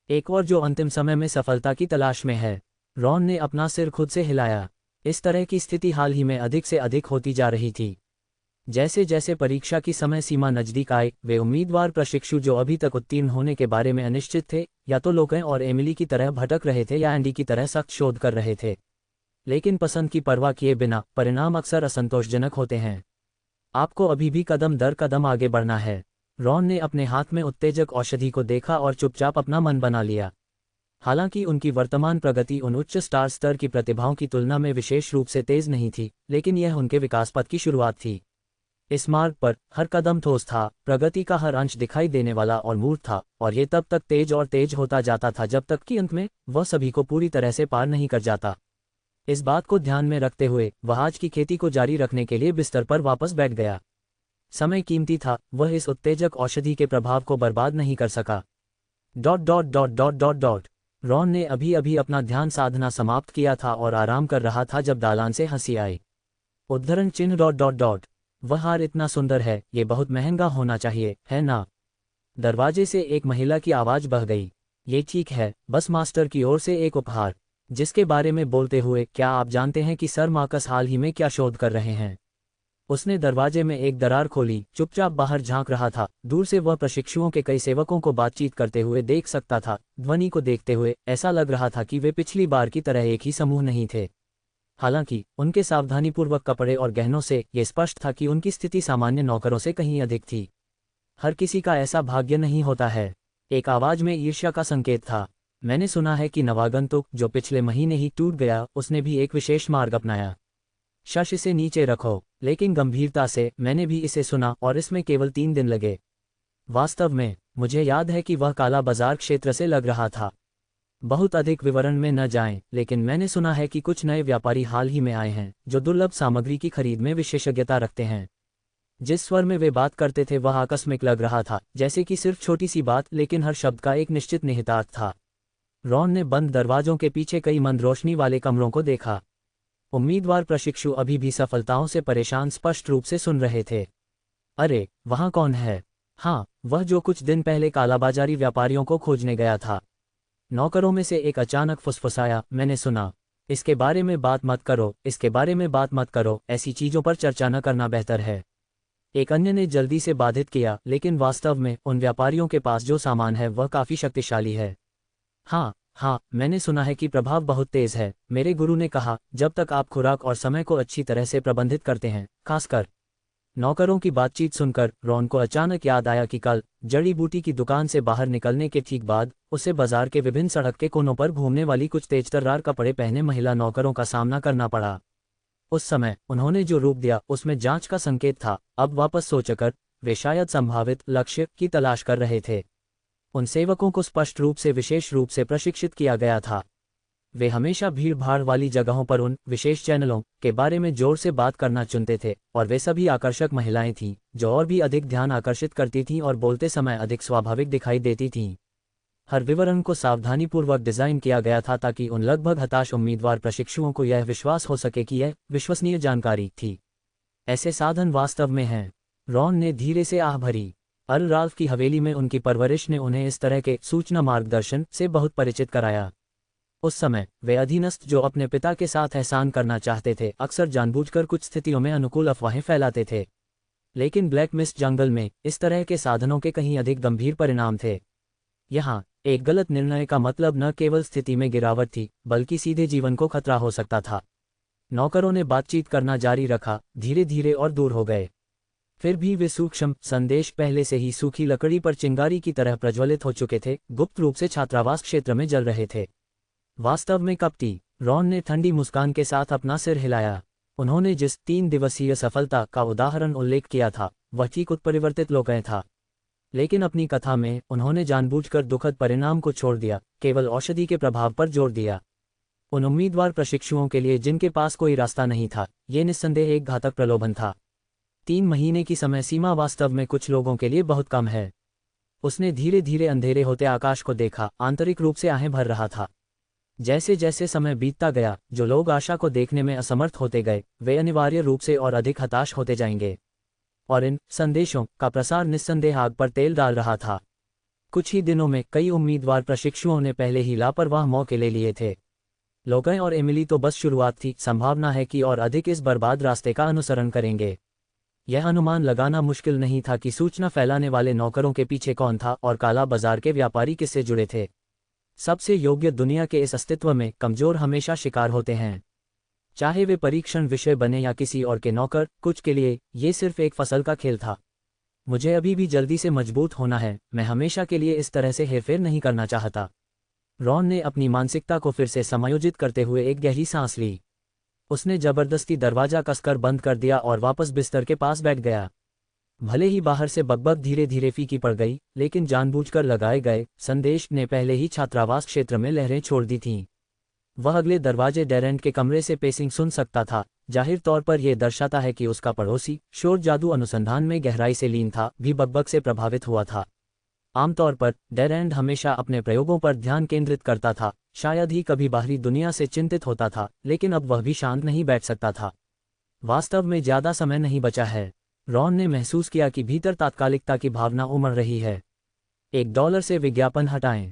एक और जो अंतिम समय में सफलता की तलाश में है। रॉन ने अपना सिर खुद से हिलाया। इस तरह की स्थिति हाल ही में अधिक से अधिक होती जा रही थी। जैसे जैसे परीक्षा की समय सीमा नजदीक आए, वे उम्मीदवार प्रशिक्षु जो अभी तक उत्तीर्ण होने के बारे में अनिश्चित थे, या तो लोकें और एमिली की तरह भटक रहे थे या एंडी की तरह सख्त शोध कर रहे थे। लेकिन पसंद की परवाह किए बिना परिणाम अक्सर असंतोषजनक होते हैं। आपको अभी भी कदम दर कदम आगे बढ़ना है। रॉन ने अपने हाथ में उत्तेजक औषधि को देखा और चुपचाप अपना मन बना लिया। हालांकि उनकी वर्तमान प्रगति उन उच्च स्टार स्तर की प्रतिभाओं की तुलना में विशेष रूप से तेज नहीं थी, लेकिन यह उनके विकास पथ की शुरुआत थी। इस मार्ग पर हर कदम ठोस था, प्रगति का हर अंश दिखाई देने वाला और मूर्त था, और ये तब तक तेज और तेज होता जाता था जब तक कि अंत में वह सभी को पूरी तरह से पार नहीं कर जाता। इस बात को ध्यान में रखते हुए वह आज की खेती को जारी रखने के लिए बिस्तर पर वापस बैठ गया। समय कीमती था, वह इस उत्तेजक औषधि के प्रभाव को बर्बाद नहीं कर सका। ... रॉन ने अभी अभी अपना ध्यान साधना समाप्त किया था और आराम कर रहा था जब दालान से हंसी आई। उद्धरण चिन्ह ... वह हार इतना सुंदर है, ये बहुत महंगा होना चाहिए, है ना? दरवाजे से एक महिला की आवाज बह गई। ये ठीक है, बस मास्टर की ओर से एक उपहार। जिसके बारे में बोलते हुए, क्या आप जानते हैं कि सर मार्कस हाल ही में क्या शोध कर रहे हैं? उसने दरवाजे में एक दरार खोली, चुपचाप बाहर झांक रहा था। दूर से वह प्रशिक्षुओं के कई सेवकों को बातचीत करते हुए देख सकता था। ध्वनि को देखते हुए ऐसा लग रहा था कि वे पिछली बार की तरह एक ही समूह नहीं थे। हालांकि उनके सावधानीपूर्वक कपड़े और गहनों से यह स्पष्ट था कि उनकी स्थिति सामान्य नौकरों से कहीं अधिक थी। हर किसी का ऐसा भाग्य नहीं होता है। एक आवाज में ईर्ष्या का संकेत था। मैंने सुना है कि नवागंतुक जो पिछले महीने ही टूट गया, उसने भी एक विशेष मार्ग अपनाया। शश इसे नीचे रखो। लेकिन गंभीरता से, मैंने भी इसे सुना और इसमें केवल 3 दिन लगे। वास्तव में मुझे याद है कि वह काला बाजार क्षेत्र से लग रहा था। बहुत अधिक विवरण में न जाएं, लेकिन मैंने सुना है कि कुछ नए व्यापारी हाल ही में आए हैं जो दुर्लभ सामग्री की खरीद में विशेषज्ञता रखते हैं। जिस स्वर में वे बात करते थे वह आकस्मिक लग रहा था, जैसे कि सिर्फ छोटी सी बात, लेकिन हर शब्द का एक निश्चित निहितार्थ था। रॉन ने बंद दरवाजों के पीछे कई मंद रोशनी वाले कमरों को देखा। उम्मीदवार प्रशिक्षु अभी भी सफलताओं से परेशान स्पष्ट रूप से सुन रहे थे। अरे, वहाँ कौन है? हाँ, वह जो कुछ दिन पहले कालाबाजारी व्यापारियों को खोजने गया था। नौकरों में से एक अचानक फुसफुसाया, मैंने सुना। इसके बारे में बात मत करो, इसके बारे में बात मत करो, ऐसी चीजों पर चर्चा न करना बेहतर है। एक अन्य ने जल्दी से बाधित किया, लेकिन वास्तव में उन व्यापारियों के पास जो सामान है वह काफी शक्तिशाली है। हाँ, मैंने सुना है कि प्रभाव बहुत तेज है। मेरे गुरु ने कहा, जब तक आप खुराक और समय को अच्छी तरह से प्रबंधित करते हैं, खासकर नौकरों की बातचीत सुनकर रॉन को अचानक याद आया कि कल जड़ी बूटी की दुकान से बाहर निकलने के ठीक बाद उसे बाजार के विभिन्न सड़क के कोनों पर घूमने वाली कुछ तेजतर्रार कपड़े पहने महिला नौकरों का सामना करना पड़ा। उस समय उन्होंने जो रूप दिया उसमें जांच का संकेत था। अब वापस सोचकर वे शायद संभावित लक्ष्य की तलाश कर रहे थे। उन सेवकों को स्पष्ट रूप से विशेष रूप से प्रशिक्षित किया गया था। वे हमेशा भीड़ भाड़ वाली जगहों पर उन विशेष चैनलों के बारे में जोर से बात करना चुनते थे, और वे सभी आकर्षक महिलाएं थीं जो और भी अधिक ध्यान आकर्षित करती थीं और बोलते समय अधिक स्वाभाविक दिखाई देती थीं। हर विवरण को सावधानीपूर्वक डिजाइन किया गया था ताकि उन लगभग हताश उम्मीदवार प्रशिक्षुओं को यह विश्वास हो सके कि यह विश्वसनीय जानकारी थी। ऐसे साधन वास्तव में हैं। रॉन ने धीरे से आह भरी। अर्ल राल्फ की हवेली में उनकी परवरिश ने उन्हें इस तरह के सूचना मार्गदर्शन से बहुत परिचित कराया। उस समय वे अधीनस्थ जो अपने पिता के साथ एहसान करना चाहते थे अक्सर जानबूझकर कुछ स्थितियों में अनुकूल अफवाहें फैलाते थे। लेकिन ब्लैक मिस्ट जंगल में इस तरह के साधनों के कहीं अधिक गंभीर परिणाम थे। यहाँ एक गलत निर्णय का मतलब न केवल स्थिति में गिरावट थी बल्कि सीधे जीवन को खतरा हो सकता था। नौकरों ने बातचीत करना जारी रखा, धीरे धीरे और दूर हो गए। फिर भी वे सूक्ष्म संदेश पहले से ही सूखी लकड़ी पर चिंगारी की तरह प्रज्वलित हो चुके थे, गुप्त रूप से छात्रावास क्षेत्र में जल रहे थे। वास्तव में कपटी, रॉन ने ठंडी मुस्कान के साथ अपना सिर हिलाया। उन्होंने जिस 3 दिवसीय सफलता का उदाहरण उल्लेख किया था वह ठीक उत्परिवर्तित लोकय था। लेकिन अपनी कथा में उन्होंने जानबूझकर दुखद परिणाम को छोड़ दिया, केवल औषधि के प्रभाव पर जोर दिया। उन उम्मीदवार प्रशिक्षुओं के लिए जिनके पास कोई रास्ता नहीं था, ये निस्संदेह एक घातक प्रलोभन था। 3 महीने की समय सीमा वास्तव में कुछ लोगों के लिए बहुत कम है। उसने धीरे धीरे अंधेरे होते आकाश को देखा, आंतरिक रूप से आहें भर रहा था। जैसे जैसे समय बीतता गया, जो लोग आशा को देखने में असमर्थ होते गए, वे अनिवार्य रूप से और अधिक हताश होते जाएंगे। और इन संदेशों का प्रसार निस्संदेह आग पर तेल डाल रहा था। कुछ ही दिनों में कई उम्मीदवार प्रशिक्षुओं ने पहले ही लापरवाह मौके ले लिए थे। लोगों और एमिली तो बस शुरुआत थी, संभावना है कि और अधिक इस बर्बाद रास्ते का अनुसरण करेंगे। यह अनुमान लगाना मुश्किल नहीं था कि सूचना फैलाने वाले नौकरों के पीछे कौन था और काला बाजार के व्यापारी किससे जुड़े थे। सबसे योग्य दुनिया के इस अस्तित्व में कमजोर हमेशा शिकार होते हैं, चाहे वे परीक्षण विषय बने या किसी और के नौकर। कुछ के लिए ये सिर्फ एक फसल का खेल था। मुझे अभी भी जल्दी से मजबूत होना है, मैं हमेशा के लिए इस तरह से हेरफेर नहीं करना चाहता। रॉन ने अपनी मानसिकता को फिर से समायोजित करते हुए एक गहरी सांस ली। उसने जबरदस्ती दरवाजा कसकर बंद कर दिया और वापस बिस्तर के पास बैठ गया। भले ही बाहर से बकबक धीरे धीरे फीकी पड़ गई, लेकिन जानबूझकर लगाए गए संदेश ने पहले ही छात्रावास क्षेत्र में लहरें छोड़ दी थीं। वह अगले दरवाजे डेरेंट के कमरे से पेसिंग सुन सकता था। जाहिर तौर पर यह दर्शाता है कि उसका पड़ोसी शोर जादू अनुसंधान में गहराई से लीन था, भी बकबक से प्रभावित हुआ था। आमतौर पर डेरेंट हमेशा अपने प्रयोगों पर ध्यान केंद्रित करता था, शायद ही कभी बाहरी दुनिया से चिंतित होता था, लेकिन अब वह भी शांत नहीं बैठ सकता था। वास्तव में ज्यादा समय नहीं बचा है। रॉन ने महसूस किया कि भीतर तात्कालिकता की भावना उमड़ रही है। $1 से विज्ञापन हटाएं।